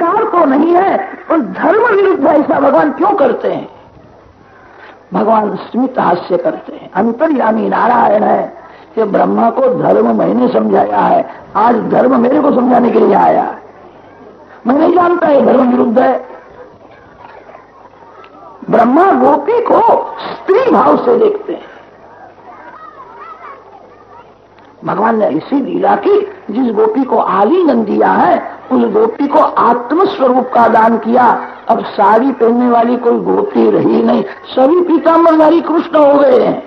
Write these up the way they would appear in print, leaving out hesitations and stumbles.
संस्कार तो नहीं है और धर्म विरुद्ध ऐसा भगवान क्यों करते हैं? भगवान स्मित हास्य करते हैं। अंतर्यामी नारायण है कि ब्रह्मा को धर्म मैंने समझाया है, आज धर्म मेरे को समझाने के लिए आया है। मैं नहीं जानता है धर्म विरुद्ध है। ब्रह्मा गोपी को स्त्री भाव से देखते हैं। भगवान ने ऐसी लीला की, जिस गोपी को आलिंगन दिया है उस गोपी को आत्मस्वरूप का दान किया। अब साड़ी पहनने वाली कोई गोपी रही नहीं, सभी पीताम्बरधारी कृष्ण हो गए हैं।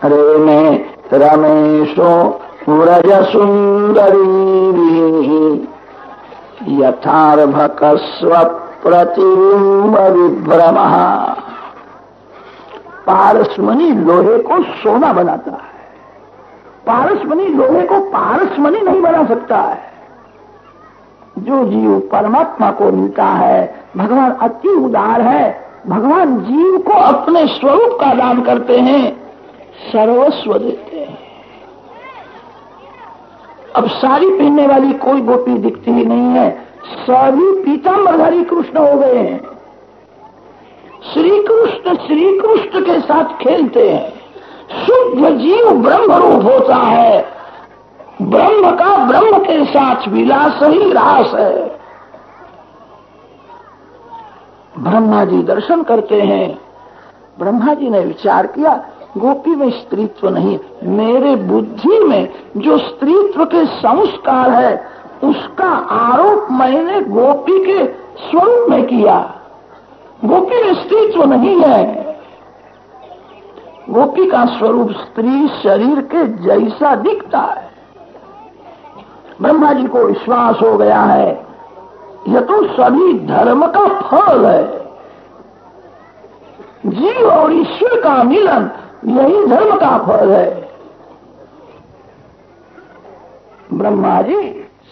अरे मैं रमेशो व्रज सुंदरी यथार्भक स्वप्रतिबिंब विभ्रम। पारसमणि लोहे को सोना बनाता है, पारसमणि लोहे को पारसमणि नहीं बना सकता है। जो जीव परमात्मा को मिलता है, भगवान अति उदार है। भगवान जीव को अपने स्वरूप का दान करते हैं, सर्वस्व देते हैं। अब साड़ी पहनने वाली कोई गोपी दिखती ही नहीं है, सभी पीताम्बरधारी कृष्ण हो गए हैं। श्री कृष्ण के साथ खेलते हैं। शुद्ध जीव ब्रह्म रूप होता है, ब्रह्म का ब्रह्म के साथ विलास ही रास है। ब्रह्मा जी दर्शन करते हैं। ब्रह्मा जी ने विचार किया, गोपी में स्त्रीत्व नहीं, मेरे बुद्धि में जो स्त्रीत्व के संस्कार है उसका आरोप मैंने गोपी के स्वरूप में किया। गोपी में स्त्रीत्व नहीं है। गोपी का स्वरूप स्त्री शरीर के जैसा दिखता है। ब्रह्मा जी को विश्वास हो गया है, यह तो सभी धर्म का फल है। जीव और ईश्वर का मिलन यही धर्म का फल है। ब्रह्मा जी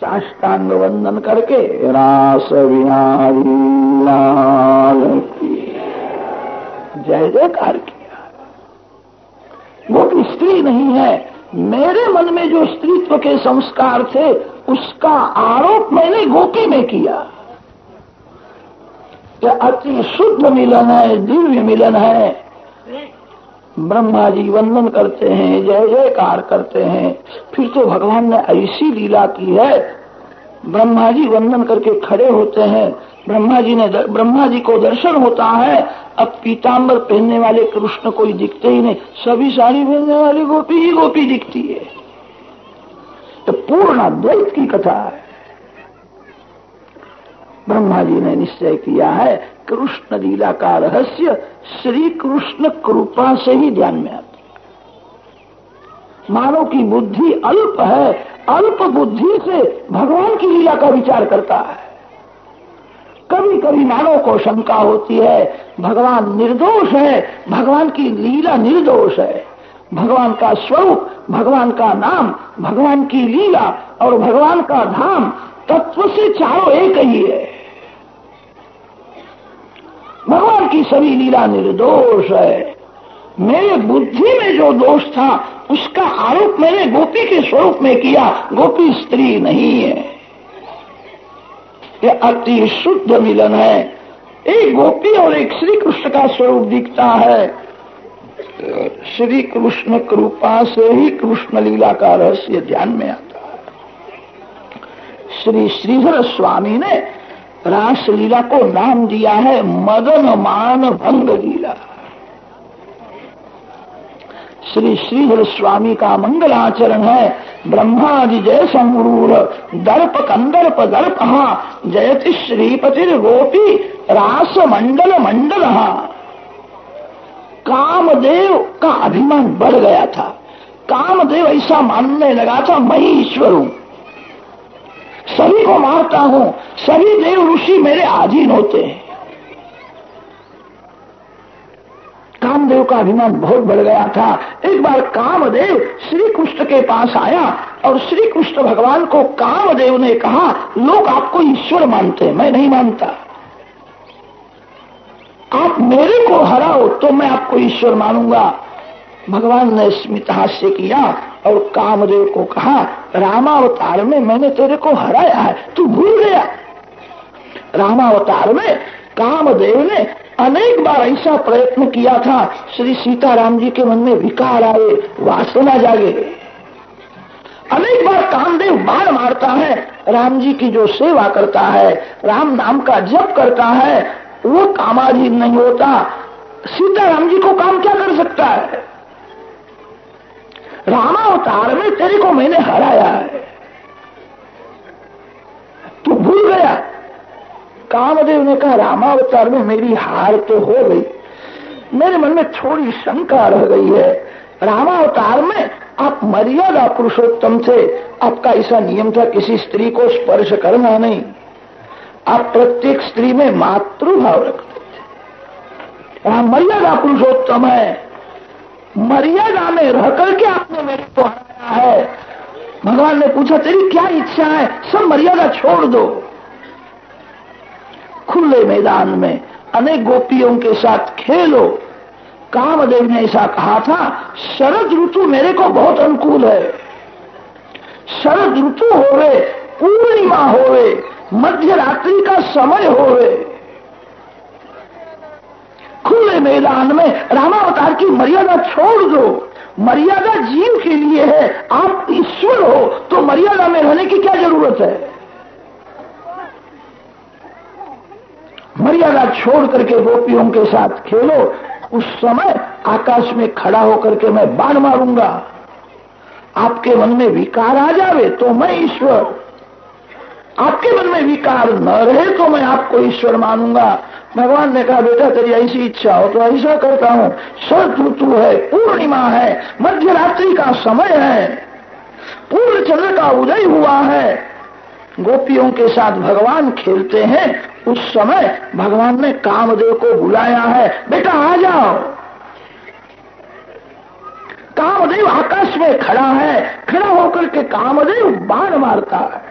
साष्टांग वंदन करके रास बिहारी लाल की जय जयकार किया। गोपी स्त्री नहीं है, मेरे मन में जो स्त्रीत्व के संस्कार थे उसका आरोप मैंने गोपी में किया। यह अति शुद्ध मिलन है, दिव्य मिलन है। ब्रह्मा जी वंदन करते हैं, जय जयकार करते हैं। फिर तो भगवान ने ऐसी लीला की है, ब्रह्मा जी वंदन करके खड़े होते हैं। ब्रह्मा जी को दर्शन होता है। अब पीताम्बर पहनने वाले कृष्ण कोई दिखते ही नहीं, सभी साड़ी पहनने वाली गोपी ही गोपी दिखती है। तो पूर्ण अद्वैत की कथा है। ब्रह्मा जी ने निश्चय किया है, कृष्ण लीला का रहस्य श्री कृष्ण कृपा से ही ध्यान में आती है। मानव की बुद्धि अल्प है, अल्प बुद्धि से भगवान की लीला का विचार करता है। कभी कभी मानव को शंका होती है, भगवान निर्दोष है, भगवान की लीला निर्दोष है। भगवान का स्वरूप, भगवान का नाम, भगवान की लीला और भगवान का धाम तत्व से चारों एक ही है। भगवान की सभी लीला निर्दोष है। मेरे बुद्धि में जो दोष था उसका आरोप मैंने गोपी के स्वरूप में किया। गोपी स्त्री नहीं है। यह अति शुद्ध मिलन है। एक गोपी और एक श्री कृष्ण का स्वरूप दिखता है। श्री कृष्ण कृपा से ही कृष्ण लीला का रहस्य ध्यान में आता है। श्री श्रीधर स्वामी ने रास लीला को नाम दिया है मदन मान भंग लीला। श्री श्रीधर स्वामी का मंगलाचरण है, ब्रह्मादि जय संरूढ़ दर्प कंदर्प दर्पहा जयति श्रीपतिर गोपी रास मंडल मंडल। कामदेव का अभिमान बढ़ गया था। कामदेव ऐसा मानने लगा था, मैं ही ईश्वर हूं, सभी को मारता हूं, सभी देव ऋषि मेरे अधीन होते हैं। कामदेव का अभिमान बहुत बढ़ गया था। एक बार कामदेव श्री कृष्ण के पास आया और श्री कृष्ण भगवान को कामदेव ने कहा, लोग आपको ईश्वर मानते हैं, मैं नहीं मानता। आप मेरे को हराओ तो मैं आपको ईश्वर मानूंगा। भगवान ने स्मित हास्य किया और कामदेव को कहा, रामावतार में मैंने तेरे को हराया है, तू भूल गया। रामावतार में कामदेव ने अनेक बार ऐसा प्रयत्न किया था, श्री सीताराम जी के मन में विकार आए, वासना जागे। अनेक बार कामदेव बाण मारता है, राम जी की जो सेवा करता है, राम नाम का जप करता है, वो कामाधीन नहीं होता। सीताराम जी को काम क्या कर सकता है? रामावतार में तेरे को मैंने हराया है, तू भूल गया। कामदेव ने कहा, रामावतार में मेरी हार तो हो गई, मेरे मन में थोड़ी शंका रह गई है। रामावतार में आप मर्यादा पुरुषोत्तम थे, आपका ऐसा नियम था किसी स्त्री को स्पर्श करना नहीं, आप प्रत्येक स्त्री में मातृभाव रखते थे। आप मर्यादा पुरुषोत्तम है, मर्यादा में रह करके आपने मेरे को हराया है। भगवान ने पूछा, तेरी क्या इच्छा है? सब मर्यादा छोड़ दो। खुले मैदान में अनेक गोपियों के साथ खेलो। कामदेव ने ऐसा कहा था, शरद ऋतु मेरे को बहुत अनुकूल है। शरद ऋतु होवे, पूर्णिमा होवे, मध्य रात्रि का समय होवे, खुले मैदान में रामावतार की मर्यादा छोड़ दो। मर्यादा जीव के लिए है, आप ईश्वर हो तो मर्यादा में रहने की क्या जरूरत है? मर्यादा छोड़ करके गोपियों के साथ खेलो। उस समय आकाश में खड़ा होकर के मैं बाण मारूंगा। आपके मन में विकार आ जावे तो मैं ईश्वर, आपके मन में विकार न रहे तो मैं आपको ईश्वर मानूंगा। भगवान ने कहा, बेटा तेरी ऐसी इच्छा हो तो ऐसा करता हूं। शरद ऋतु है, पूर्णिमा है, मध्य रात्रि का समय है, पूर्ण चंद्र का उदय हुआ है, गोपियों के साथ भगवान खेलते हैं। उस समय भगवान ने कामदेव को बुलाया है, बेटा आ जाओ। कामदेव आकाश में खड़ा है, खड़ा होकर के कामदेव बाण मारता है।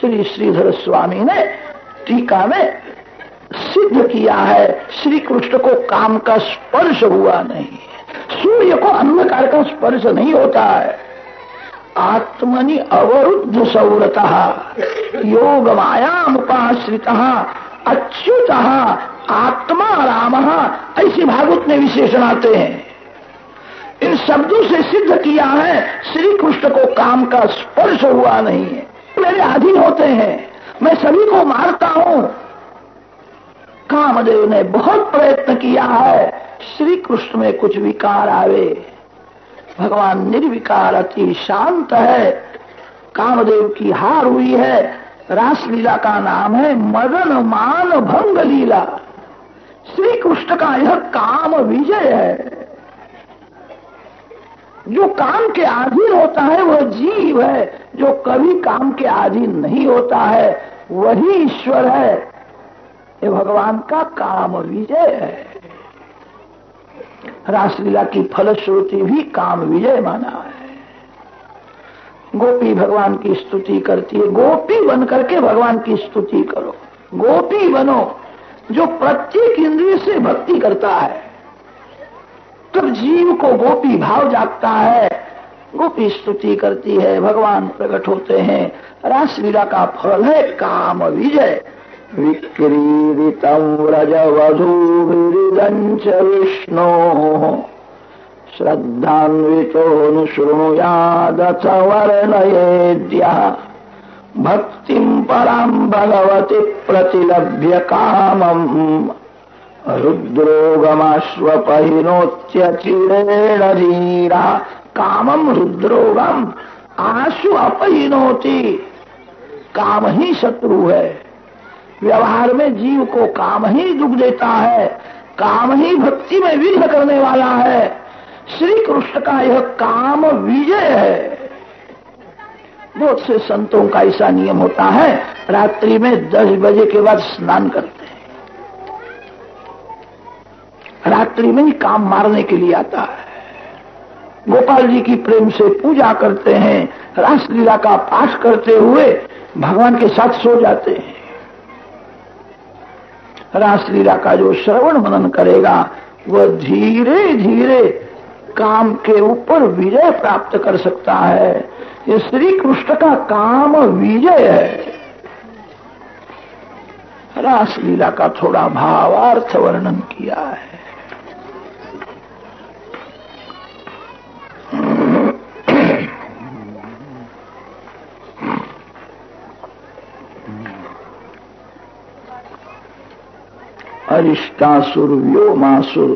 श्री श्रीधर स्वामी ने टीका में सिद्ध किया है, श्री कृष्ण को काम का स्पर्श हुआ नहीं, सूर्य को अंधकार का स्पर्श नहीं होता है। आत्मनि अवरुद्ध सौरतः योग मायाम उपाश्रितः अच्युतः आत्मा रामः, ऐसी भागवत में विशेषण आते हैं। इन शब्दों से सिद्ध किया है श्री कृष्ण को काम का स्पर्श हुआ नहीं है। मेरे अधीन होते हैं, मैं सभी को मारता हूं। कामदेव ने बहुत प्रयत्न किया है श्री कृष्ण में कुछ विकार आवे। भगवान निर्विकार अति शांत है। कामदेव की हार हुई है। रासलीला का नाम है मदन मान भंग लीला। श्री कृष्ण का यह काम विजय है। जो काम के अधीन होता है वह जीव है, जो कभी काम के अधीन नहीं होता है वही ईश्वर है। ये भगवान का काम विजय है। रासलीला की फलश्रुति भी काम विजय माना है। गोपी भगवान की स्तुति करती है। गोपी बन करके भगवान की स्तुति करो। गोपी बनो जो प्रत्येक इंद्रिय से भक्ति करता है, तब जीव को गोपी भाव जागता है। गोपी स्तुति करती है, भगवान प्रकट होते हैं। रासलीला का फल है काम विजय। विक्रीडितं व्रजवधूभिरिदञ्च विष्णोः श्रद्धान्वितोऽनुशृणुयादथ वर्णयेद्यः भक्तिं परां भगवति प्रतिलभ्य कामम् रुद्रोगमाश्वपहिनोत्यचिरेण धीरा। कामम रुद्रोगम आशु अपहिनोति। काम ही शत्रु है। व्यवहार में जीव को काम ही दुख देता है, काम ही भक्ति में विघ्न करने वाला है। श्री कृष्ण का यह काम विजय है। बहुत से संतों का ऐसा नियम होता है, रात्रि में 10 बजे के बाद स्नान करते हैं। रात्रि में ही काम मारने के लिए आता है। गोपाल जी की प्रेम से पूजा करते हैं, रासलीला का पाठ करते हुए भगवान के साथ सो जाते हैं। रासलीला का जो श्रवण मनन करेगा वह धीरे धीरे काम के ऊपर विजय प्राप्त कर सकता है। ये श्री कृष्ण का काम विजय है। रासलीला का थोड़ा भावार्थ वर्णन किया है। अरिष्टासुर, व्योमासुर,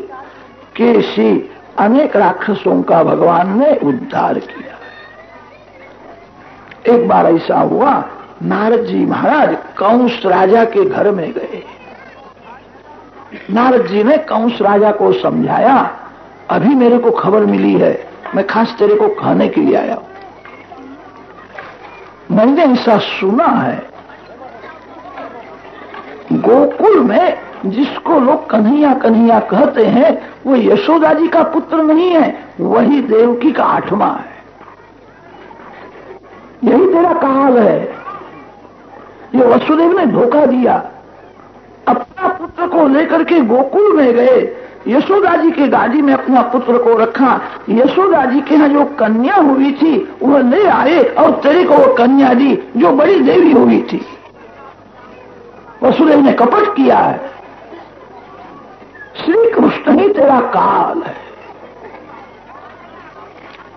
केशी अनेक राक्षसों का भगवान ने उद्धार किया। एक बार ऐसा हुआ, नारद जी महाराज कंस राजा के घर में गए। नारद जी ने कंस राजा को समझाया, अभी मेरे को खबर मिली है, मैं खास तेरे को कहने के लिए आया हूं। मैंने ऐसा सुना है, गोकुल में जिसको लोग कन्हैया कन्हैया कहते हैं वो यशोदा जी का पुत्र नहीं है, वही देवकी का 8वां है। यही तेरा काल है। ये वसुदेव ने धोखा दिया, अपना पुत्र को लेकर के गोकुल में गए, यशोदा जी के गाड़ी में अपना पुत्र को रखा। यशोदा जी के यहाँ जो कन्या हुई थी वह ले आए और तेरे को वो कन्या दी जो बड़ी देवी हुई थी। वसुदेव ने कपट किया है। श्री कृष्ण ही तेरा काल है।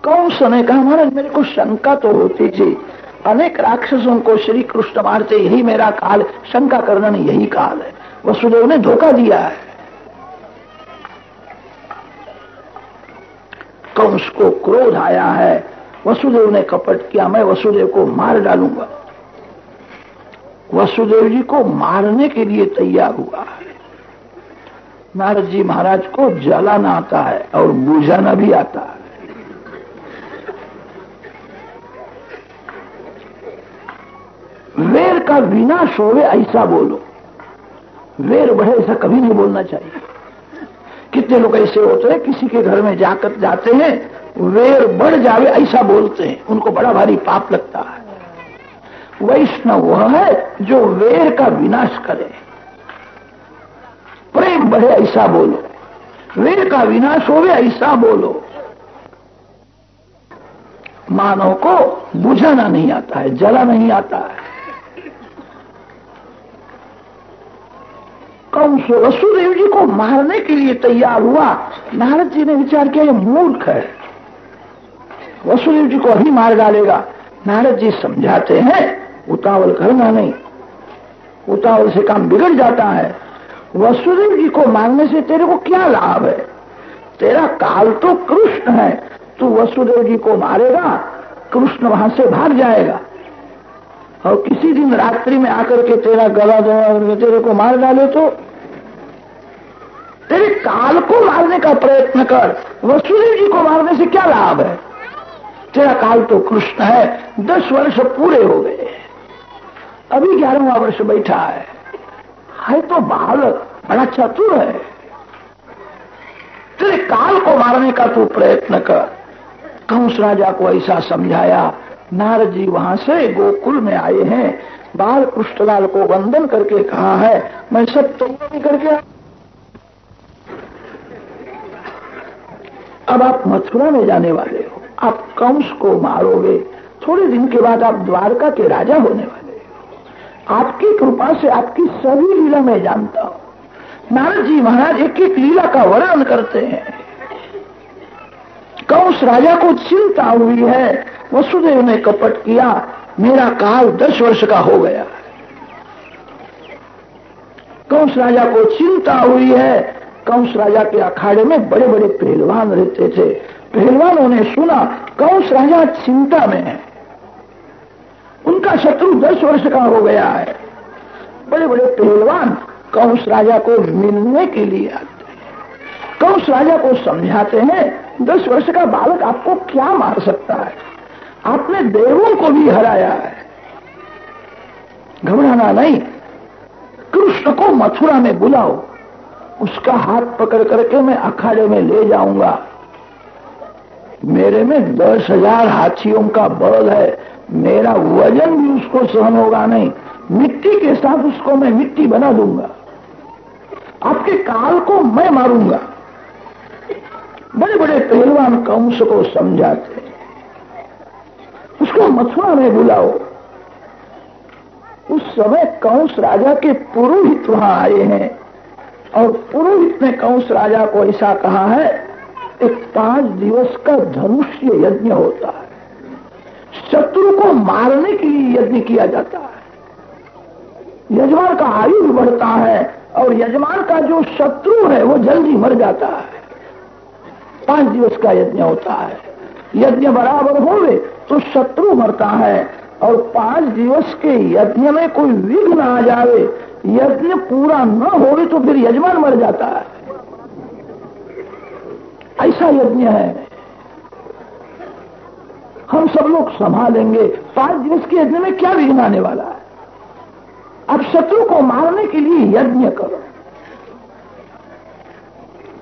कंस ने कहा, महाराज मेरे को शंका तो होती थी, अनेक राक्षसों को श्री कृष्ण मारते, यही मेरा काल, शंका करना नहीं, यही काल है। वसुदेव ने धोखा दिया है। कंस को क्रोध आया है, वसुदेव ने कपट किया, मैं वसुदेव को मार डालूंगा। वसुदेव जी को मारने के लिए तैयार हुआ है। नारद जी महाराज को जलाना आता है और बुझाना भी आता है। वेर का विनाश होवे ऐसा बोलो, वेर बढ़े ऐसा कभी नहीं बोलना चाहिए। कितने लोग ऐसे होते हैं, किसी के घर में जाकर जाते हैं, वेर बढ़ जावे ऐसा बोलते हैं, उनको बड़ा भारी पाप लगता है। वैष्णव वह है जो वेर का विनाश करे, प्रेम बढ़े ऐसा बोलो, वेर का विनाश होवे ऐसा बोलो। मानव को बुझाना नहीं आता है, जला नहीं आता है। कंस वसुदेव जी को मारने के लिए तैयार हुआ। नारद जी ने विचार किया ये मूर्ख है, वसुदेव जी को अभी मार डालेगा। नारद जी समझाते हैं, उतावल करना नहीं, उतावल से काम बिगड़ जाता है। वसुदेव जी को मारने से तेरे को क्या लाभ है? तेरा काल तो कृष्ण है, तू वसुदेव जी को मारेगा, कृष्ण वहां से भाग जाएगा और किसी दिन रात्रि में आकर के तेरा गला दबा तेरे को मार डाले तो तेरे काल को मारने का प्रयत्न कर। वसुदेव जी को मारने से क्या लाभ है? तेरा काल तो कृष्ण है। 10 वर्ष पूरे हो गए, अभी 11वां वर्ष बैठा है तो बालक, बड़ा चतुर है। तेरे काल को मारने का तू प्रयत्न कर। कंस राजा को ऐसा समझाया। नारद जी वहां से गोकुल में आए हैं, बाल कृष्णलाल को वंदन करके कहा है, मैं सब तैयारी करके अब आप मथुरा में जाने वाले हो, आप कंस को मारोगे, थोड़े दिन के बाद आप द्वारका के राजा होने वाले हो। आपकी कृपा से आपकी सभी लीला मैं जानता हूं। नारद जी महाराज एक एक लीला का वर्णन करते हैं। कंस राजा को चिंता हुई है, वसुदेव ने कपट किया, मेरा काल 10 वर्ष का हो गया। कंस राजा को चिंता हुई है। कंस राजा के अखाड़े में बड़े बड़े पहलवान रहते थे। पहलवानों ने सुना कंस राजा चिंता में है, उनका शत्रु 10 वर्ष का हो गया है। बड़े बड़े पहलवान कंस राजा को मिलने के लिए आते हैं। कंस राजा को समझाते हैं, 10 वर्ष का बालक आपको क्या मार सकता है? आपने देवों को भी हराया है, घबराना नहीं। कृष्ण को मथुरा में बुलाओ, उसका हाथ पकड़ करके मैं अखाड़े में ले जाऊंगा। मेरे में 10,000 हाथियों का बल है, मेरा वजन भी उसको सहन होगा नहीं। मिट्टी के साथ उसको मैं मिट्टी बना दूंगा, आपके काल को मैं मारूंगा। बड़े बड़े पहलवान कंस को समझाते, उसको मथुरा में बुलाओ। उस समय कंस राजा के पुरोहित वहां आए हैं और पुरोहित ने कंस राजा को ऐसा कहा है, एक 5 दिवस का धनुष्य यज्ञ होता है, शत्रु को मारने के लिए यज्ञ किया जाता है। यजमान का आयु भी बढ़ता है और यजमान का जो शत्रु है वो जल्दी मर जाता है। 5 दिवस का यज्ञ होता है, यज्ञ बराबर होवे तो शत्रु मरता है और 5 दिवस के यज्ञ में कोई विघ्न आ जावे, यज्ञ पूरा न होवे तो फिर यजमान मर जाता है। ऐसा यज्ञ है, हम सब लोग संभालेंगे। 5 दिवस के यज्ञ में क्या विघ्न आने वाला है? अब शत्रु को मारने के लिए यज्ञ करो।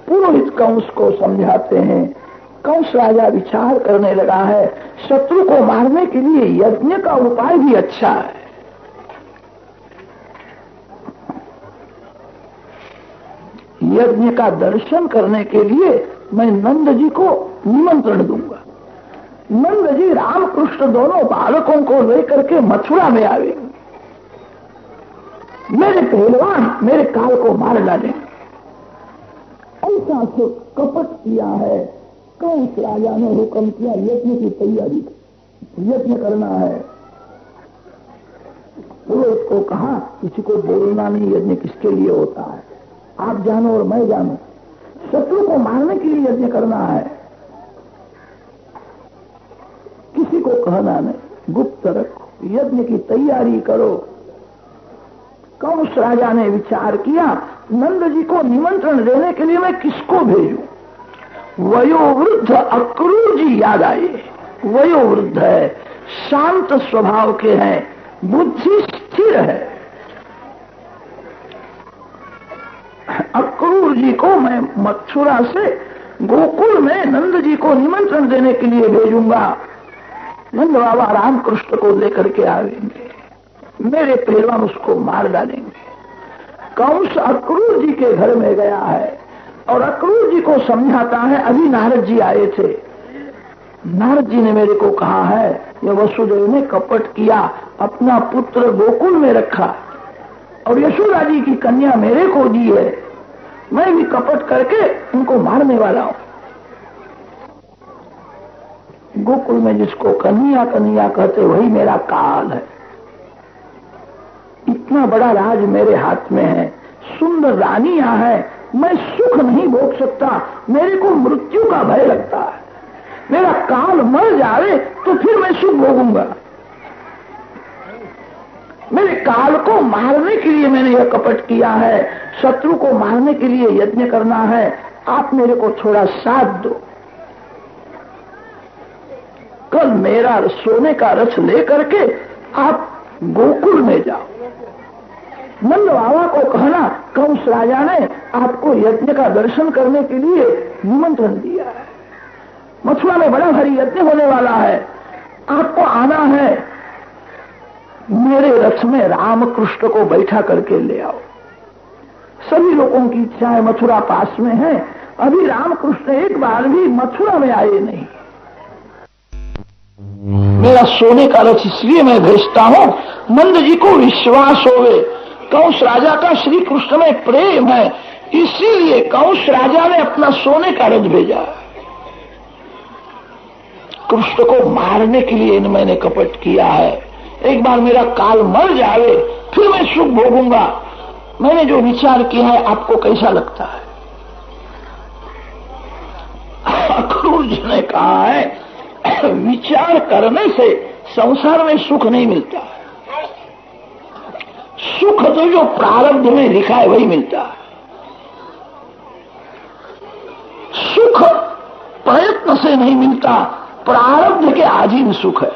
पुरोहित कंस को समझाते हैं। कंस राजा विचार करने लगा है, शत्रु को मारने के लिए यज्ञ का उपाय भी अच्छा है। यज्ञ का दर्शन करने के लिए मैं नंद जी को निमंत्रण दूंगा। नंद जी रामकृष्ण दोनों बालकों को लेकर के मथुरा में आवेंगे, मेरे पहलवान मेरे काल को मार डालेंगे। ऐसा तो कपट किया है। कंस राजा ने हुक्म किया, यज्ञ की तैयारी, यज्ञ करना है। पुरोहित को कहा, किसी को बोलना नहीं, यज्ञ किसके लिए होता है, आप जानो और मैं जानू। शत्रु को मारने के लिए यज्ञ करना है, किसी को कहना नहीं, गुप्त रखो, यज्ञ की तैयारी करो। कंस राजा ने विचार किया, नंद जी को निमंत्रण देने के लिए मैं किसको भेजूं? वयोवृद्ध अक्रूर जी याद आए। वयोवृद्ध है, शांत स्वभाव के हैं, बुद्धि स्थिर है। अक्रूर जी को मैं मथुरा से गोकुल में नंद जी को निमंत्रण देने के लिए भेजूंगा। नंद बाबा रामकृष्ण को लेकर के आवेंगे, मेरे पहलवान उसको मार डालेंगे। कंस अक्रूर जी के घर में गया है और अक्रूर जी को समझाता है। अभी नारद जी आए थे, नारद जी ने मेरे को कहा है, ये वसुदेव ने कपट किया, अपना पुत्र गोकुल में रखा और यशोदा जी की कन्या मेरे को दी है, मैं भी कपट करके उनको मारने वाला हूं। गोकुल में जिसको कन्या कन्या कहते वही मेरा काल है। इतना बड़ा राज मेरे हाथ में है, सुंदर रानियां हैं, मैं सुख नहीं भोग सकता, मेरे को मृत्यु का भय लगता है। मेरा काल मर जाए तो फिर मैं सुख भोगूंगा। मेरे काल को मारने के लिए मैंने यह कपट किया है, शत्रु को मारने के लिए यज्ञ करना है, आप मेरे को थोड़ा साथ दो। कल मेरा सोने का रथ लेकर के आप गोकुल में जाओ। नंद बाबा को कहना, कंस राजा ने आपको यज्ञ का दर्शन करने के लिए निमंत्रण दिया है, मथुरा में बड़ा भारी यज्ञ होने वाला है, आपको आना है। मेरे रथ में रामकृष्ण को बैठा करके ले आओ। सभी लोगों की इच्छाएं मथुरा पास में है, अभी रामकृष्ण एक बार भी मथुरा में आए नहीं। मेरा सोने का रथ इसलिए मैं भेजता हूं, नंद जी को विश्वास होवे कंस राजा का श्री कृष्ण में प्रेम है, इसीलिए कंस राजा ने अपना सोने का रथ भेजा। कृष्ण को मारने के लिए मैंने कपट किया है, एक बार मेरा काल मर जाए फिर मैं सुख भोगूंगा। मैंने जो विचार किया है आपको कैसा लगता है? अक्रूर जी ने कहा है, विचार करने से संसार में सुख नहीं मिलता, सुख तो जो प्रारब्ध में लिखा है वही मिलता है। सुख प्रयत्न से नहीं मिलता, प्रारब्ध के अधीन सुख है।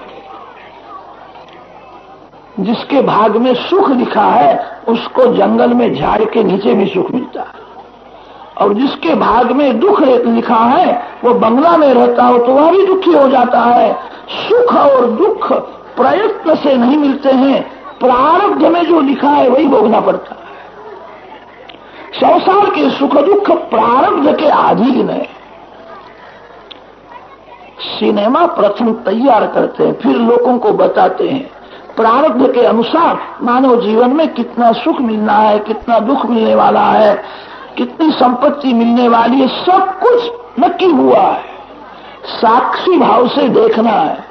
जिसके भाग में सुख लिखा है उसको जंगल में झाड़ के नीचे भी सुख मिलता है, और जिसके भाग में दुख लिखा है वो बंगला में रहता हो तो वह भी दुखी हो जाता है। सुख और दुख प्रयत्न से नहीं मिलते हैं, प्रारब्ध में जो लिखा है वही भोगना पड़ता है। संसार के सुख दुख प्रारब्ध के अधीन है। सिनेमा प्रथम तैयार करते हैं, फिर लोगों को बताते हैं प्रारब्ध के अनुसार मानव जीवन में कितना सुख मिलना है, कितना दुख मिलने वाला है, कितनी संपत्ति मिलने वाली है, सब कुछ नक्की हुआ है। साक्षी भाव से देखना है।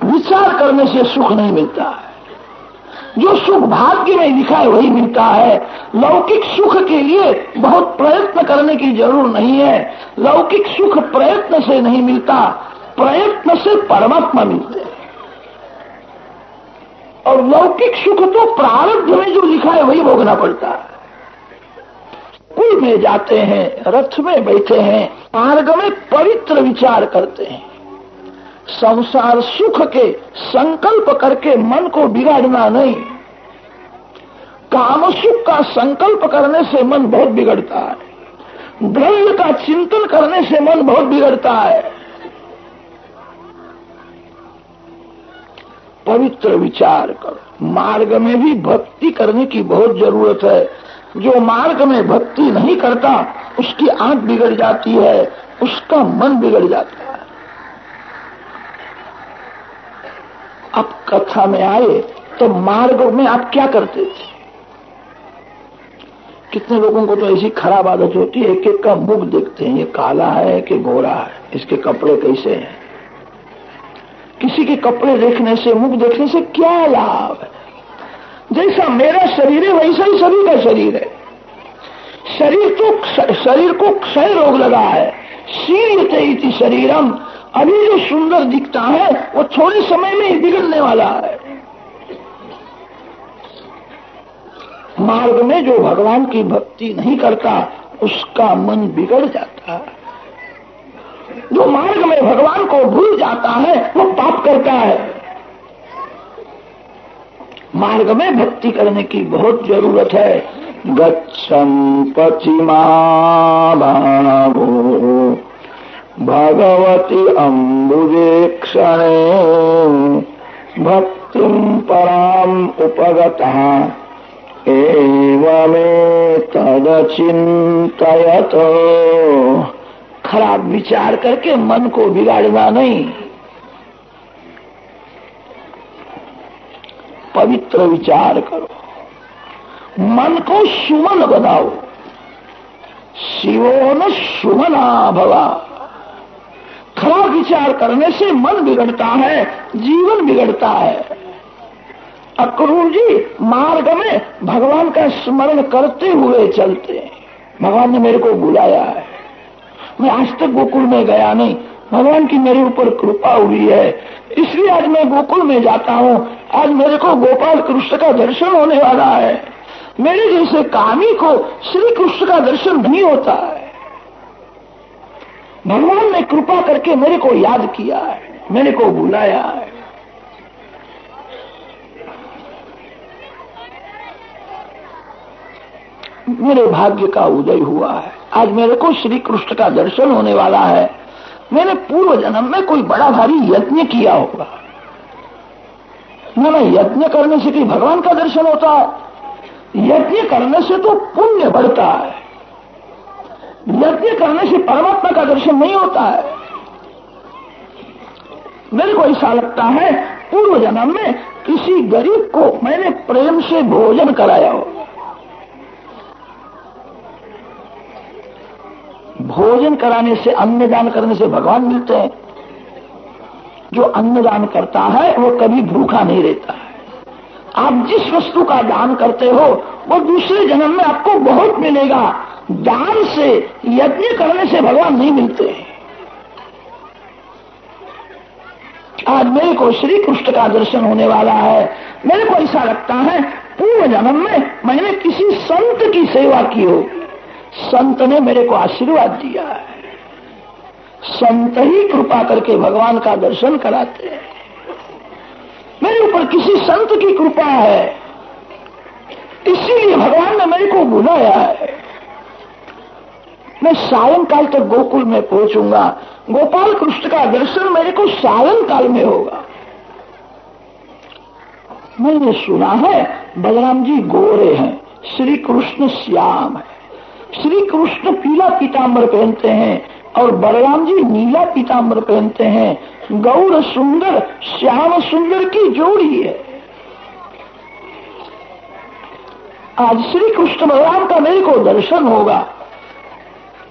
विचार करने से सुख नहीं मिलता है। जो सुख भाग्य में लिखा है वही मिलता है। लौकिक सुख के लिए बहुत प्रयत्न करने की जरूर नहीं है। लौकिक सुख प्रयत्न से नहीं मिलता, प्रयत्न से परमात्मा मिलते हैं। और लौकिक सुख तो प्रारब्ध में जो लिखा है वही भोगना पड़ता है। कुल में जाते हैं, रथ में बैठे हैं, मार्ग में पवित्र विचार करते हैं। संसार सुख के संकल्प करके मन को बिगाड़ना नहीं। काम सुख का संकल्प करने से मन बहुत बिगड़ता है। द्रव्य का चिंतन करने से मन बहुत बिगड़ता है। पवित्र विचार करो। मार्ग में भी भक्ति करने की बहुत जरूरत है। जो मार्ग में भक्ति नहीं करता उसकी आंख बिगड़ जाती है, उसका मन बिगड़ जाता है। आप कथा में आए तो मार्ग में आप क्या करते थे? कितने लोगों को तो ऐसी खराब आदत होती है, एक एक का मुख देखते हैं, ये काला है कि गोरा है, इसके कपड़े कैसे हैं। किसी के कपड़े देखने से, मुख देखने से क्या लाभ है? जैसा मेरा शरीर है वैसा ही सभी का शरीर है। शरीर को क्षय रोग लगा है। शीर्यते इति शरीरम, अभी जो सुंदर दिखता है वो थोड़े समय में ही बिगड़ने वाला है। मार्ग में जो भगवान की भक्ति नहीं करता उसका मन बिगड़ जाता है। जो मार्ग में भगवान को भूल जाता है वो पाप करता है। मार्ग में भक्ति करने की बहुत जरूरत है। गच्छन् पश्चिमा भावो भगवती अम्बुजे क्षणे भक्तिं पराम उपगतः एवमेतदचिन्तयत। खराब विचार करके मन को बिगाड़ना नहीं। पवित्र विचार करो, मन को सुमन बनाओ। शिवो न सुमना भवा। खराब विचार करने से मन बिगड़ता है, जीवन बिगड़ता है। अक्रूर जी मार्ग में भगवान का स्मरण करते हुए चलते हैं। भगवान ने मेरे को बुलाया है, मैं आज तक गोकुल में गया नहीं, भगवान की मेरे ऊपर कृपा हुई है, इसलिए आज मैं गोकुल में जाता हूँ। आज मेरे को गोपाल कृष्ण का दर्शन होने वाला है। मेरे जैसे कामी को श्री कृष्ण का दर्शन नहीं होता है। भगवान ने कृपा करके मेरे को याद किया है, मेरे को बुलाया है। मेरे भाग्य का उदय हुआ है। आज मेरे को श्री कृष्ण का दर्शन होने वाला है। मैंने पूर्व जन्म में कोई बड़ा भारी यज्ञ किया होगा। ना यज्ञ करने से कि भगवान का दर्शन होता है। यज्ञ करने से तो पुण्य बढ़ता है। यज्ञ करने से परमात्मा का दर्शन नहीं होता है। मेरे को ऐसा लगता है पूर्व जन्म में किसी गरीब को मैंने प्रेम से भोजन कराया हो। भोजन कराने से, अन्नदान करने से भगवान मिलते हैं। जो अन्नदान करता है वो कभी भूखा नहीं रहता है। आप जिस वस्तु का दान करते हो वो दूसरे जन्म में आपको बहुत मिलेगा। दान से, यज्ञ करने से भगवान नहीं मिलते हैं। आज मेरे को श्री कृष्ण का दर्शन होने वाला है। मेरे को ऐसा लगता है पूर्व जन्म में मैंने किसी संत की सेवा की हो। संत ने मेरे को आशीर्वाद दिया है। संत ही कृपा करके भगवान का दर्शन कराते हैं। मेरे ऊपर किसी संत की कृपा है, इसीलिए भगवान ने मेरे को बुलाया है। मैं सायंकाल तक गोकुल में पहुंचूंगा। गोपाल कृष्ण का दर्शन मेरे को सायंकाल में होगा। मैंने सुना है बलराम जी गोरे हैं, श्री कृष्ण श्याम है। श्री कृष्ण पीला पीताम्बर पहनते हैं और बलराम जी नीला पीताम्बर पहनते हैं। गौर सुंदर श्याम सुंदर की जोड़ी है। आज श्री कृष्ण बलराम का मेरे को दर्शन होगा,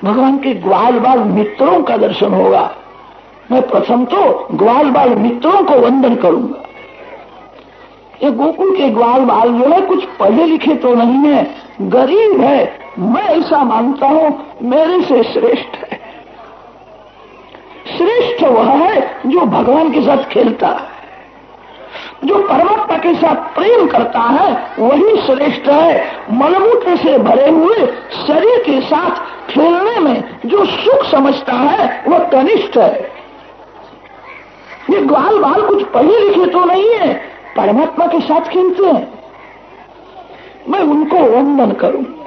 भगवान के ग्वाल बाल मित्रों का दर्शन होगा। मैं प्रथम तो ग्वाल बाल मित्रों को वंदन करूंगा। ये गोकुल के ग्वाल बाल जो है कुछ पढ़े लिखे तो नहीं है, गरीब है, मैं ऐसा मानता हूं मेरे से श्रेष्ठ है। श्रेष्ठ वह है जो भगवान के साथ खेलता है, जो परमात्मा के साथ प्रेम करता है, वही श्रेष्ठ है। मलमूत्र से भरे हुए शरीर के साथ खेलने में जो सुख समझता है वह कनिष्ठ है। ये ग्वाल बाल कुछ पढ़े लिखे तो नहीं है, परमात्मा के साथ खेलते हैं। मैं उनको वंदन करूंगा,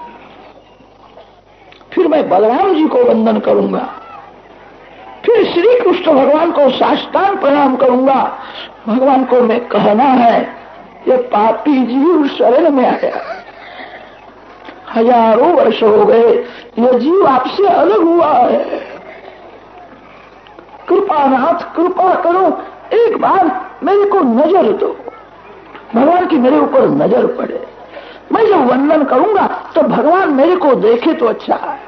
फिर मैं बलराम जी को वंदन करूंगा, फिर श्री कृष्ण भगवान को साष्टांग प्रणाम करूंगा। भगवान को मैं कहना है, ये पापी जीव शरण में आया, हजारों वर्ष हो गए, ये जीव आपसे अलग हुआ है, कृपानाथ कृपा करो, एक बार मेरे को नजर दो, भगवान की मेरे ऊपर नजर पड़े। मैं जब वंदन करूंगा तो भगवान मेरे को देखे तो अच्छा है।